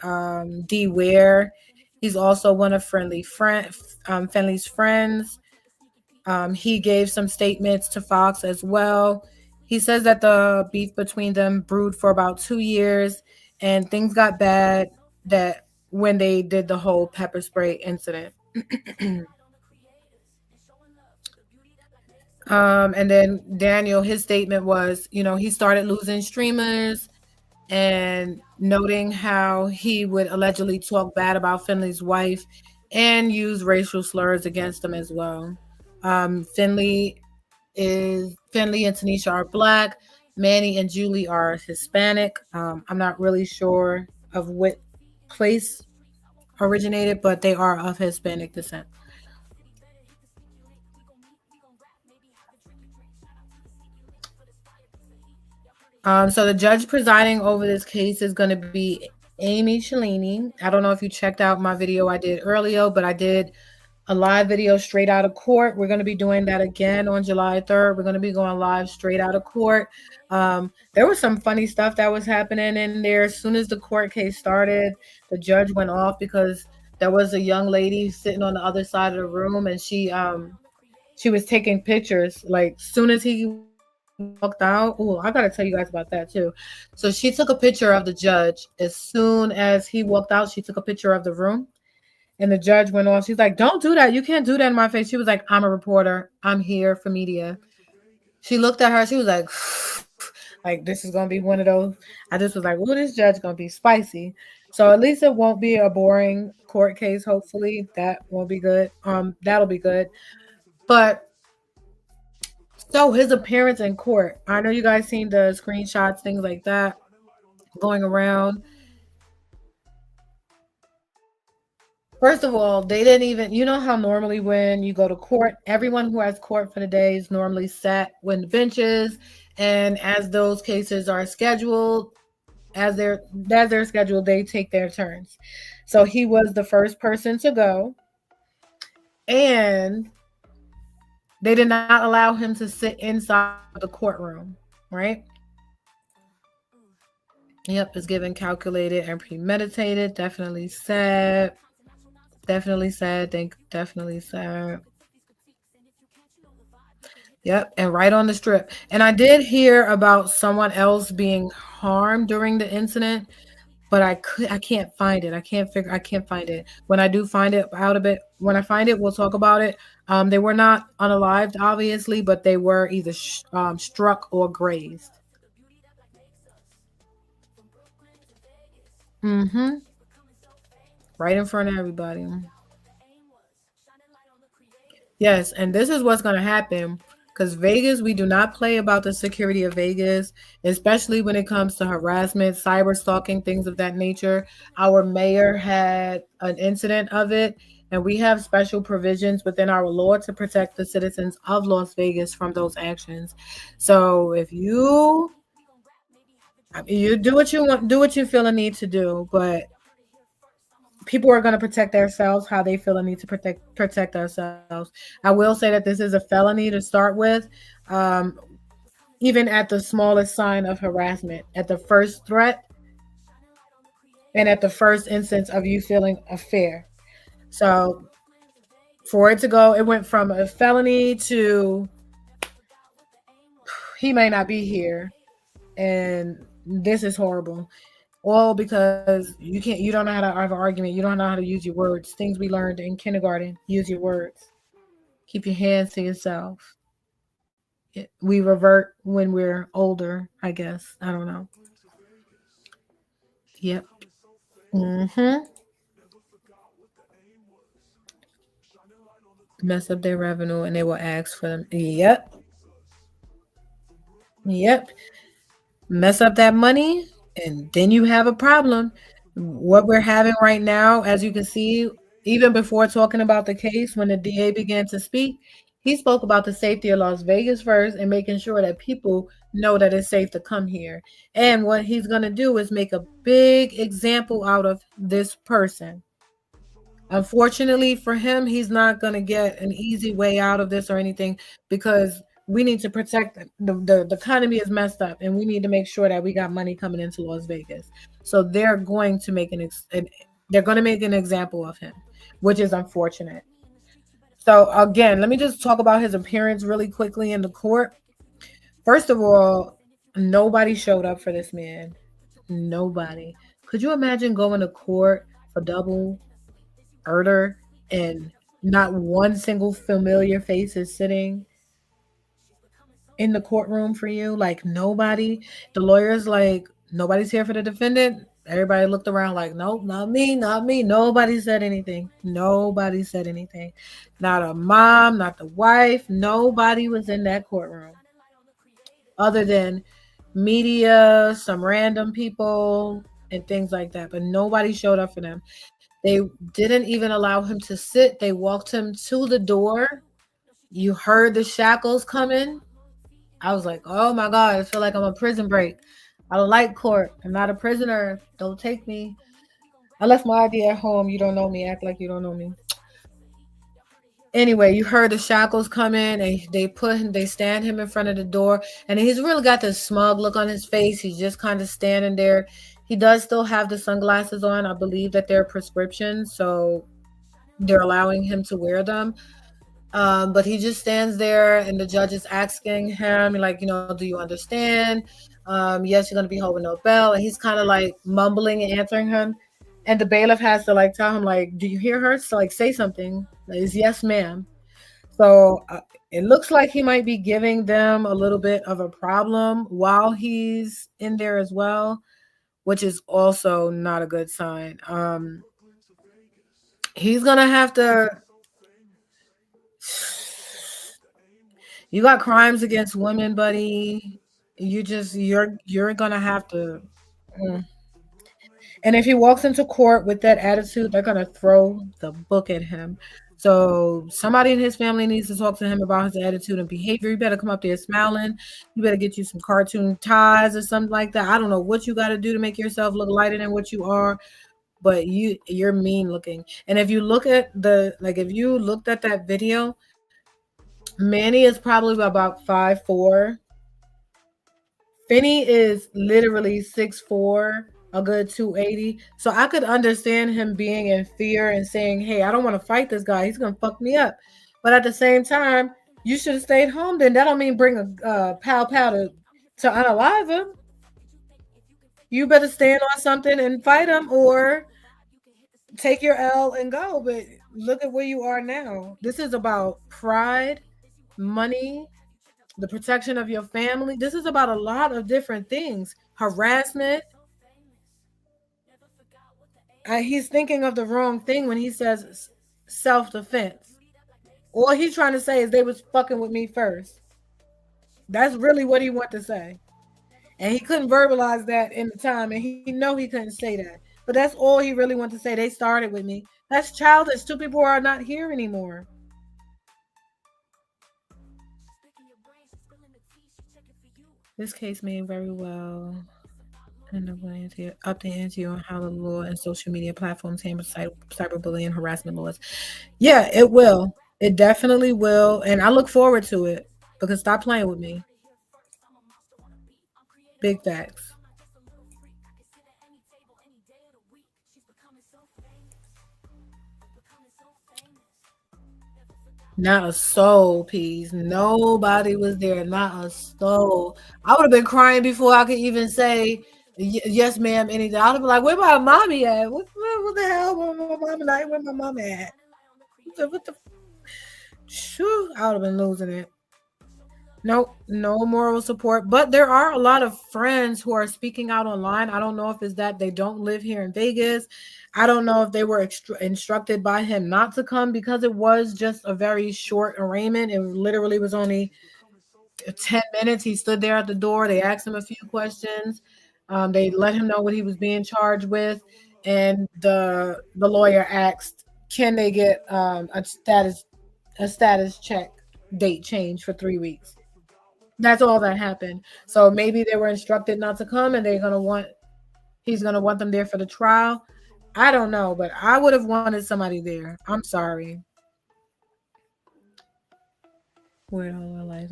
D Ware. He's also one of Finley's friends. He gave some statements to Fox as well. He says that the beef between them brewed for about 2 years, and things got bad that when they did the whole pepper spray incident. And then Daniel, his statement was, he started losing streamers and noting how he would allegedly talk bad about Finley's wife and use racial slurs against them as well. Finley and Tanisha are Black. Manny and Julie are Hispanic. I'm not really sure of what place originated, but they are of Hispanic descent. So the judge presiding over this case is going to be Amy Cellini. I don't know if you checked out my video I did earlier, but I did a live video straight out of court. We're going to be doing that again on July 3rd. We're going to be going live straight out of court. There was some funny stuff that was happening in there. As soon as the court case started, the judge went off because there was a young lady sitting on the other side of the room, and she was taking pictures. Like, soon as he walked out. Oh, I gotta tell you guys about that too. So she took a picture of the judge. As soon as he walked out, she took a picture of the room, and the judge went off. She's like, "Don't do that. You can't do that in my face." She was like, "I'm a reporter. I'm here for media." She looked at her. She was like, like, this is gonna be one of those. I just was like, "Oh, this judge gonna be spicy." So at least it won't be a boring court case. Hopefully that won't be good. That'll be good. But so his appearance in court, I know you guys seen the screenshots, things like that going around. First of all, they didn't even, how normally when you go to court, everyone who has court for the day is normally sat with the benches. And as those cases are scheduled, as they're scheduled, they take their turns. So he was the first person to go. And They did not allow him to sit inside the courtroom, right? Yep, it's given calculated and premeditated. Definitely sad. Definitely sad. Definitely sad. Yep, and right on the strip. And I did hear about someone else being harmed during the incident, but I can't find it. I can't find it. When I do find it out of it, when I find it, we'll talk about it. They were not unalived, obviously, but they were either struck or grazed. Mm-hmm. Right in front of everybody. Yes, and this is what's going to happen because Vegas, we do not play about the security of Vegas, especially when it comes to harassment, cyber stalking, things of that nature. Our mayor had an incident of it, and we have special provisions within our law to protect the citizens of Las Vegas from those actions. So if you do what you want, do what you feel a need to do, but people are going to protect themselves how they feel a need to protect ourselves. I will say that this is a felony to start with, even at the smallest sign of harassment, at the first threat, and at the first instance of you feeling a fear. So for it to go, it went from a felony to he may not be here, and this is horrible. All because you don't know how to have an argument. You don't know how to use your words. Things we learned in kindergarten. Use your words. Keep your hands to yourself. We revert when we're older, I guess. I don't know. Yep. Mm-hmm. Mess up their revenue and they will ask for them. Yep. Yep. Mess up that money and then you have a problem. What we're having right now, as you can see, even before talking about the case, when the DA began to speak, he spoke about the safety of Las Vegas first and making sure that people know that it's safe to come here. And what he's going to do is make a big example out of this person. Unfortunately for him, he's not going to get an easy way out of this or anything because we need to protect the economy is messed up and we need to make sure that we got money coming into Las Vegas. So they're going to make an example of him, which is unfortunate. So again, let me just talk about his appearance really quickly in the court. First of all, nobody showed up for this man. Nobody. Could you imagine going to court for double murder and not one single familiar face is sitting in the courtroom for you? Like nobody. The lawyer's like, nobody's here for the defendant. Everybody looked around like, nope, not me, not me. Nobody said anything. Nobody said anything. Not a mom, not the wife. Nobody was in that courtroom other than media, some random people, and things like that. But nobody showed up for them. They didn't even allow him to sit. They walked him to the door. You heard the shackles coming. I was like, oh my God, I feel like I'm a prison break. I don't like court. I'm not a prisoner. Don't take me. I left my ID at home. You don't know me. Act like you don't know me. Anyway, you heard the shackles come in and they stand him in front of the door. And he's really got this smug look on his face. He's just kind of standing there. He does still have the sunglasses on. I believe that they're prescriptions, so they're allowing him to wear them. But he just stands there and the judge is asking him, like, do you understand? Yes, you're going to be holding no bail. And he's kind of like mumbling and answering him. And the bailiff has to like tell him, like, do you hear her? So like say something. Like, it's yes, ma'am. So it looks like he might be giving them a little bit of a problem while he's in there as well, which is also not a good sign. He's going to have to... You got crimes against women, buddy. You're gonna have to. And if he walks into court with that attitude, they're gonna throw the book at him. So somebody in his family needs to talk to him about his attitude and behavior. You better come up there smiling. You better get you some cartoon ties or something like that. I don't know what you got to do to make yourself look lighter than what you are, but you're mean looking. And if you look at if you looked at that video, Manny is probably about 5'4". Finny is literally 6'4", a good 280. So I could understand him being in fear and saying, "Hey, I don't want to fight this guy. He's gonna fuck me up." But at the same time, you should have stayed home. Then that don't mean bring a pow pow to unalive him. You better stand on something and fight him, or take your L and go. But look at where you are now. This is about pride, money, the protection of your family. This is about a lot of different things. Harassment. He's thinking of the wrong thing when he says self-defense. All he's trying to say is they was fucking with me first. That's really what he wanted to say. And he couldn't verbalize that in the time, and he know he couldn't say that. But that's all he really wanted to say. They started with me. That's childish. Two people are not here anymore. This case may very well end up up the ante on how the law and social media platforms handle cyberbullying and harassment laws. Yeah, it will. It definitely will. And I look forward to it, because stop playing with me. Big facts. Not a soul, peace. Nobody was there. Not a soul. I would have been crying before I could even say yes, ma'am. Anything. I would have been like, "Where my mommy at? What the hell? Where my mom at? Where my mom at? What the? Shoo, I would have been losing it." Nope, no moral support. But there are a lot of friends who are speaking out online. I don't know if it's that they don't live here in Vegas. I don't know if they were instructed by him not to come, because it was just a very short arraignment. It literally was only 10 minutes. He stood there at the door. They asked him a few questions. They let him know what he was being charged with. And the lawyer asked, can they get a status check date change for 3 weeks? That's all that happened. So maybe they were instructed not to come, and he's gonna want them there for the trial. I don't know, but I would have wanted somebody there. I'm sorry. Weirdo in life.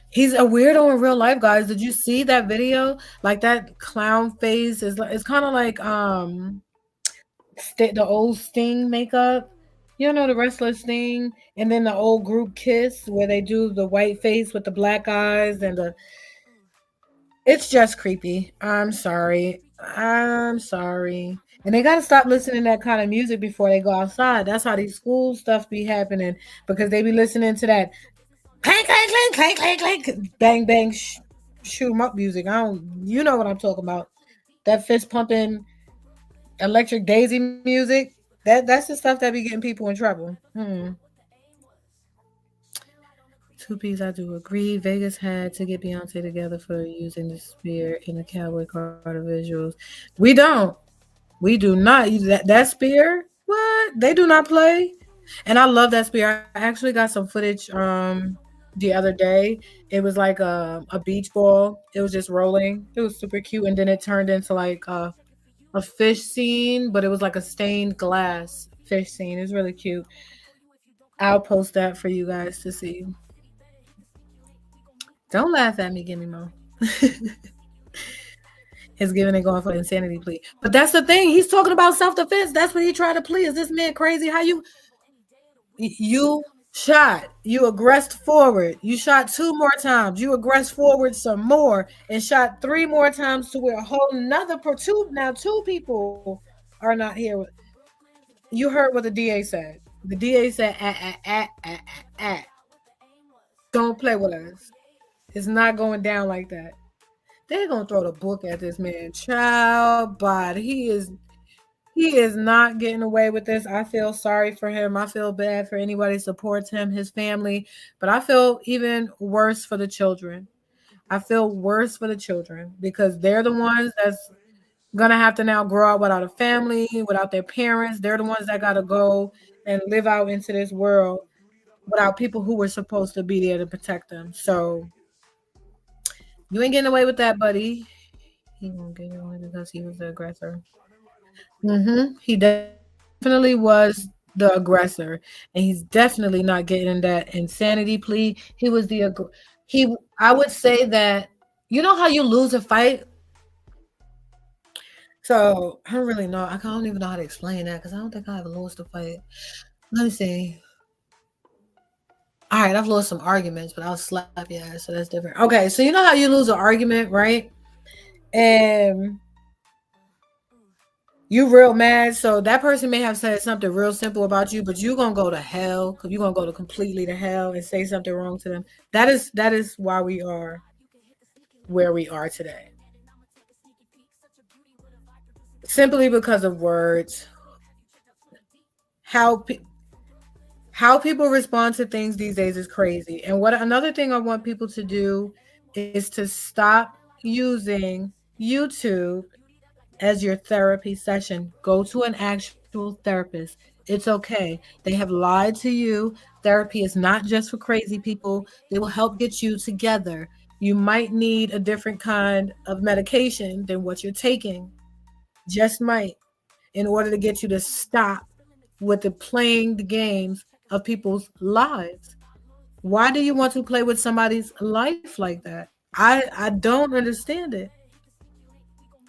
He's a weirdo in real life, guys. Did you see that video? Like, that clown face it's kind of like the old Sting makeup. You know, the wrestler Sting, and then the old group Kiss, where they do the white face with the black eyes and it's just creepy. I'm sorry. And they gotta stop listening to that kind of music before they go outside. That's how these school stuff be happening, because they be listening to that clank, clank, clank, clank, clank, clank, bang, bang, shoot 'em up music. You know what I'm talking about. That fist pumping electric daisy music. That's the stuff that be getting people in trouble. Two P's, I do agree. Vegas had to get Beyonce together for using the spear in the cowboy Carter visuals. We don't. We do not use that spear. What? They do not play. And I love that spear. I actually got some footage the other day. It was like a beach ball. It was just rolling. It was super cute. And then it turned into like a fish scene, but it was like a stained glass fish scene. It was really cute. I'll post that for you guys to see. Don't laugh at me, give me more. He's giving it going for insanity plea. But that's the thing. He's talking about self-defense. That's what he tried to plea. Is this man crazy? How you shot. You aggressed forward. You shot 2 more times. You aggressed forward some more and shot 3 more times, to where a whole nother two people are not here. You heard what the DA said. The DA said, don't play with us. It's not going down like that. They're gonna throw the book at this man, child. But he is not getting away with this. I feel sorry for him. I feel bad for anybody who supports him, his family. But I feel even worse for the children. Because they're the ones that's gonna have to now grow up without a family, without their parents. They're the ones that gotta go and live out into this world without people who were supposed to be there to protect them. So you ain't getting away with that, buddy. He won't get away because he was the aggressor. He definitely was the aggressor, and he's definitely not getting that insanity plea. He was I would say that, you know how you lose a fight. So I don't really know. I don't even know how to explain that because I don't think I ever lost a fight. Let me see. All right, I've lost some arguments, but I'll slap your ass, so that's different. Okay, so you know how you lose an argument, right? And you real mad, so that person may have said something real simple about you, but you're gonna go to hell, because you're gonna go to completely to hell and say something wrong to them. That is why we are where we are today. Simply because of words. How people respond to things these days is crazy. And another thing I want people to do is to stop using YouTube as your therapy session. Go to an actual therapist. It's okay. They have lied to you. Therapy is not just for crazy people. They will help get you together. You might need a different kind of medication than what you're taking. Just might, in order to get you to stop with the playing the games of people's lives. Why do you want to play with somebody's life like that? I don't understand it.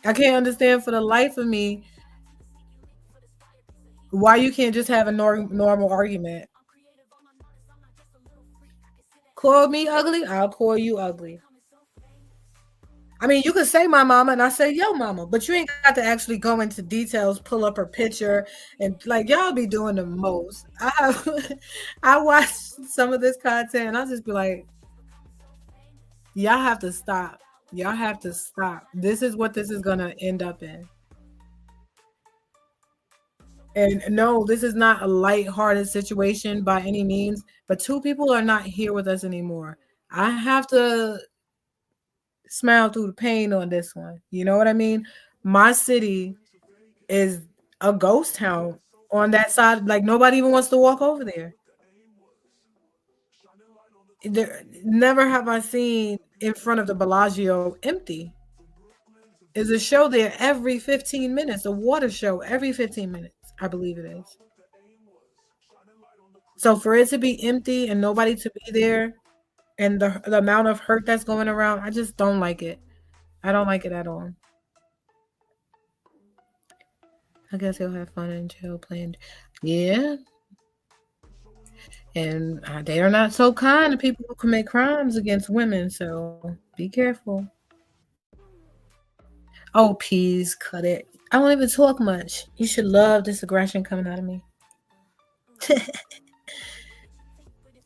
I can't understand for the life of me why you can't just have a normal argument. Call me ugly, I'll call you ugly. I mean, you could say my mama and I say yo mama, but you ain't got to actually go into details, pull up her picture, and like y'all be doing the most. I watch some of this content and I'll just be like, y'all have to stop. Y'all have to stop. This is what this is gonna end up in. And no, this is not a light-hearted situation by any means, but two people are not here with us anymore. I have to smile through the pain on this one. You know what I mean? My city is a ghost town on that side. Like nobody even wants to walk over there. Never have I seen in front of the Bellagio empty. There's a show there every 15 minutes, a water show every 15 minutes, I believe it is. So for it to be empty and nobody to be there, and the amount of hurt that's going around, I just don't like it. I don't like it at all. I guess he'll have fun in jail playing. Yeah. And they are not so kind to people who commit crimes against women, so be careful. Oh, please cut it. I don't even talk much. You should love this aggression coming out of me.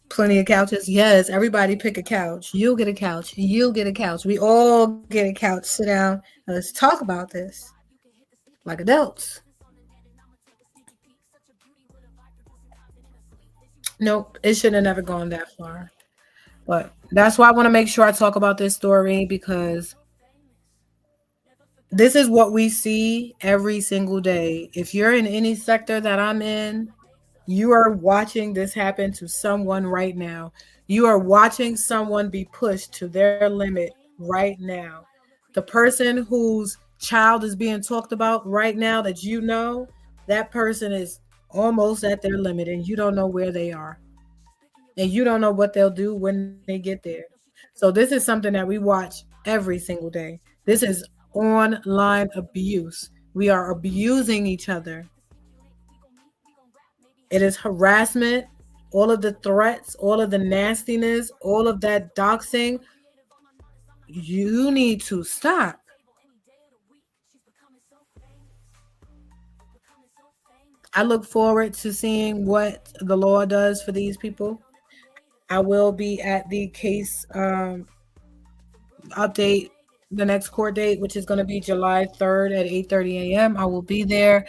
Plenty of couches. Yes, everybody pick a couch. You'll get a couch. You'll get a couch. We all get a couch. Sit down and let's talk about this like adults. Nope, it should have never gone that far. But that's why I want to make sure I talk about this story, because this is what we see every single day. If you're in any sector that I'm in, you are watching this happen to someone right now. You are watching someone be pushed to their limit right now. The person whose child is being talked about right now that you know, that person is almost at their limit and you don't know where they are. And you don't know what they'll do when they get there. So this is something that we watch every single day. This is online abuse. We are abusing each other. It is harassment, all of the threats, all of the nastiness, all of that doxing. You need to stop. I look forward to seeing what the law does for these people. I will be at the case update, the next court date, which is going to be July 3rd at 8:30 a.m. I will be there.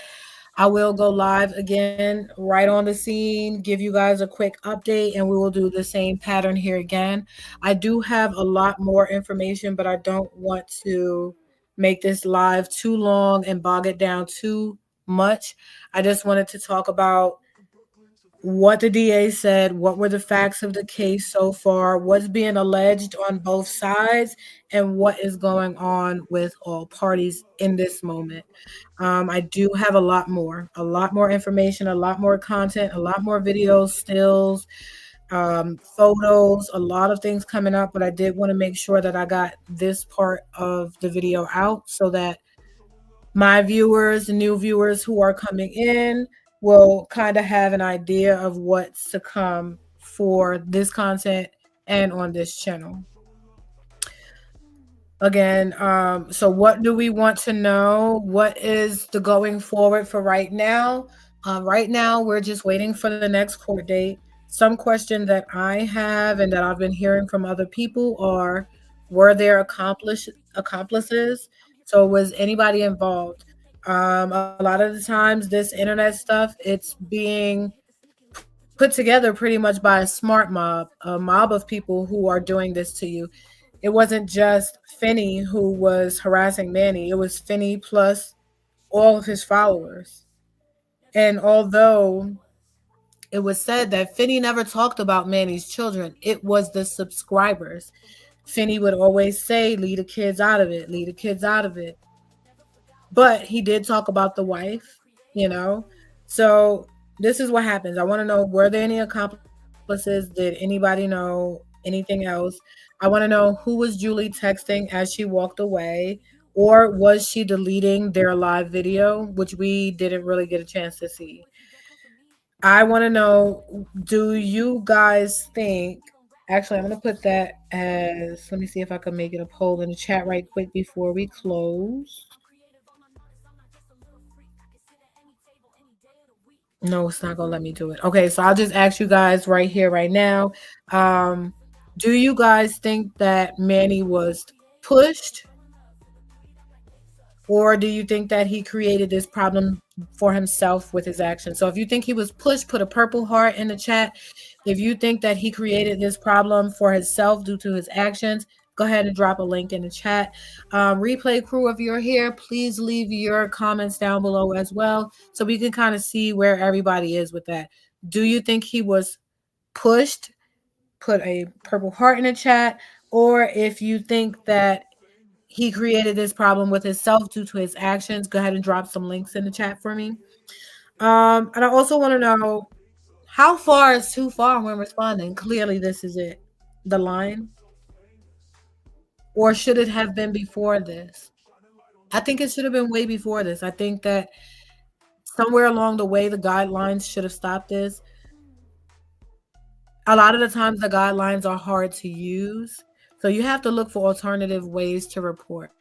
I will go live again right on the scene, give you guys a quick update, and we will do the same pattern here again. I do have a lot more information, but I don't want to make this live too long and bog it down too much. I just wanted to talk about what the DA said, what were the facts of the case so far, what's being alleged on both sides, and what is going on with all parties in this moment. I do have a lot more information, a lot more content, a lot more videos, stills, photos, a lot of things coming up, but I did want to make sure that I got this part of the video out so that my viewers, new viewers who are coming in, will kind of have an idea of what's to come for this content and on this channel. Again, so what do we want to know? What is the going forward for right now? Right now, we're just waiting for the next court date. Some question that I have and that I've been hearing from other people are, were there accomplices? So was anybody involved? A lot of the times, this internet stuff, it's being put together pretty much by a mob of people who are doing this to you. It wasn't just Finny who was harassing Manny. It was Finny plus all of his followers. And although it was said that Finny never talked about Manny's children, it was the subscribers. Finny would always say, leave the kids out of it, leave the kids out of it. But he did talk about the wife, you know. So this is what happens. I want to know, were there any accomplices? Did anybody know anything else? I want to know, who was Julie texting as she walked away? Or was she deleting their live video, which we didn't really get a chance to see? I want to know, do you guys think, actually, I'm going to put that as, let me see if I can make it a poll in the chat right quick before we close. No, it's not going to let me do it. Okay, so I'll just ask you guys right here, right now. Do you guys think that Manny was pushed? Or do you think that he created this problem for himself with his actions? So if you think he was pushed, put a purple heart in the chat. If you think that he created this problem for himself due to his actions, go ahead and drop a link in the chat. Replay crew, if you're here, please leave your comments down below as well, so we can kind of see where everybody is with that. Do you think he was pushed? Put a purple heart in the chat. Or if you think that he created this problem with himself due to his actions, go ahead and drop some links in the chat for me. And I also want to know, how far is too far when responding? Clearly, this is it, the line. Or should it have been before this? I think it should have been way before this. I think that somewhere along the way, the guidelines should have stopped this. A lot of the times, the guidelines are hard to use, so you have to look for alternative ways to report.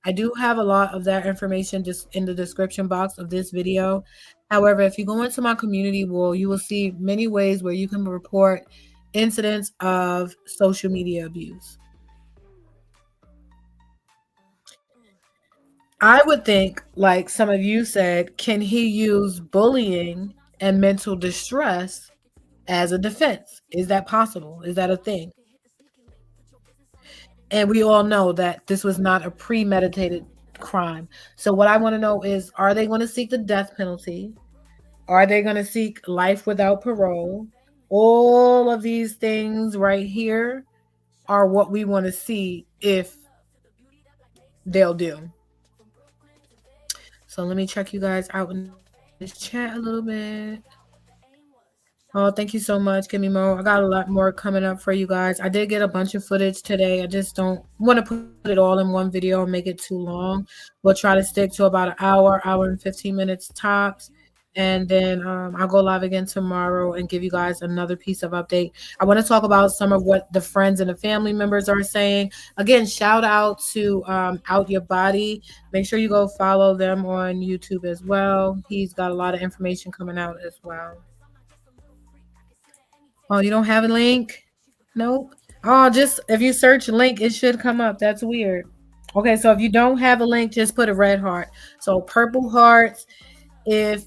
I do have a lot of that information just in the description box of this video. However, if you go into my community wall, you will see many ways where you can report incidents of social media abuse. I would think, like some of you said, can he use bullying and mental distress as a defense? Is that possible? Is that a thing? And we all know that this was not a premeditated crime. So what I want to know is, are they going to seek the death penalty? Are they going to seek life without parole? All of these things right here are what we want to see if they'll do. So let me check you guys out in this chat a little bit. Oh, thank you so much, Gimme Mo. I got a lot more coming up for you guys. I did get a bunch of footage today. I just don't want to put it all in one video and make it too long. We'll try to stick to about an hour and 15 minutes tops. And then I'll go live again tomorrow and give you guys another piece of update. I want to talk about some of what the friends and the family members are saying. Again, shout out to Out Your Body. Make sure you go follow them on YouTube as well. He's got a lot of information coming out as well. Oh, you don't have a link? Nope. Oh, just if you search link, it should come up. That's weird. Okay, so if you don't have a link, just put a red heart. So purple hearts if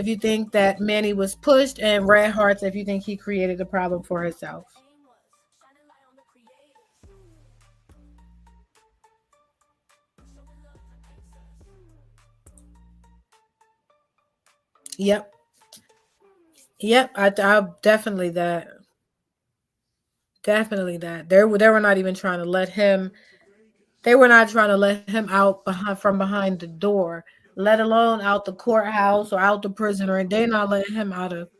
you think that Manny was pushed, and red hearts if you think he created a problem for himself. Yep. Yep, I definitely that. Definitely that. They were not even trying to let him. They were not trying to let him out from behind the door, let alone out the courthouse or out the prison, or they not letting him out of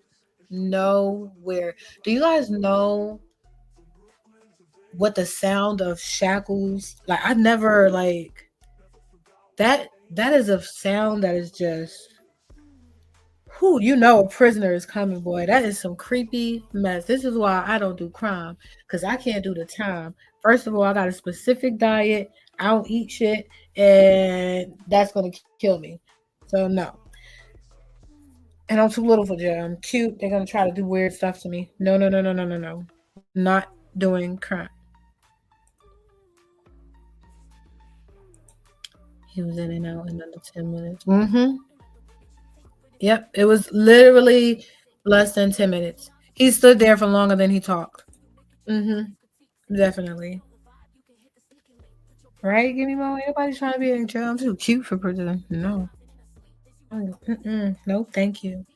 nowhere. Do you guys know what the sound of shackles? Like I never like that. That is a sound that is just who you know a prisoner is coming, boy. That is some creepy mess. This is why I don't do crime because I can't do the time. First of all, I got a specific diet. I don't eat shit, and that's gonna kill me. So no. And I'm too little for jail. I'm cute. They're gonna try to do weird stuff to me. No, no, no, no, no, no, no. Not doing crime. He was in and out in under 10 minutes. Mm-hmm. Yep. It was literally less than 10 minutes. He stood there for longer than he talked. Mm-hmm. Definitely. Right? Give me more. Everybody's trying to be in jail. I'm too cute for prison. No. No, thank you.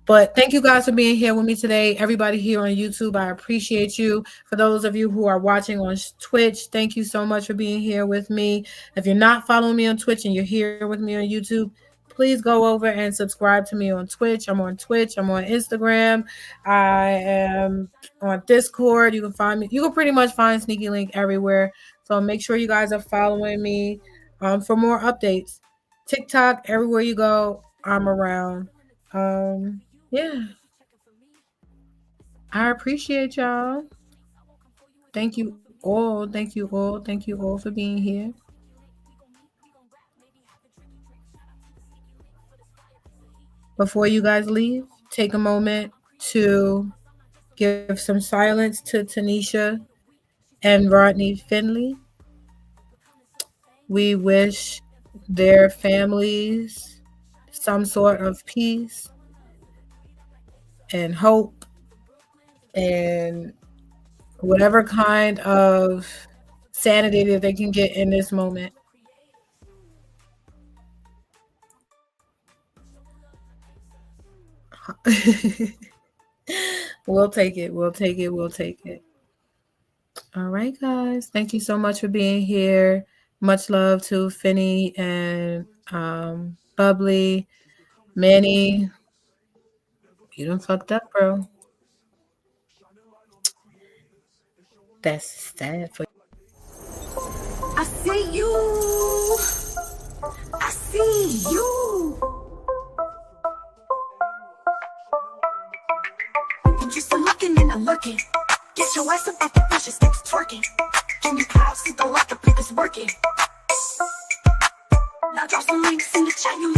But thank you guys for being here with me today. Everybody here on YouTube, I appreciate you. For those of you who are watching on Twitch, thank you so much for being here with me. If you're not following me on Twitch and you're here with me on YouTube, please go over and subscribe to me on Twitch. I'm on Twitch. I'm on Instagram. I am on Discord. You can find me. You can pretty much find Sneaky Link everywhere. So make sure you guys are following me for more updates. TikTok, everywhere you go, I'm around. Yeah. I appreciate y'all. Thank you all. Thank you all. Thank you all for being here. Before you guys leave, take a moment to give some silence to Tanisha and Rodney Finley. We wish their families some sort of peace and hope and whatever kind of sanity that they can get in this moment. We'll take it. We'll take it. We'll take it. All right, guys. Thank you so much for being here. Much love to Finny and Bubbly. Manny, you done fucked up, bro. That's sad for you. I see you. I see you. You're still looking and I'm looking. Get your ass up off the pressure sticks twerking. And you clouds see the like the pick is working. Now drop some links in the chat, you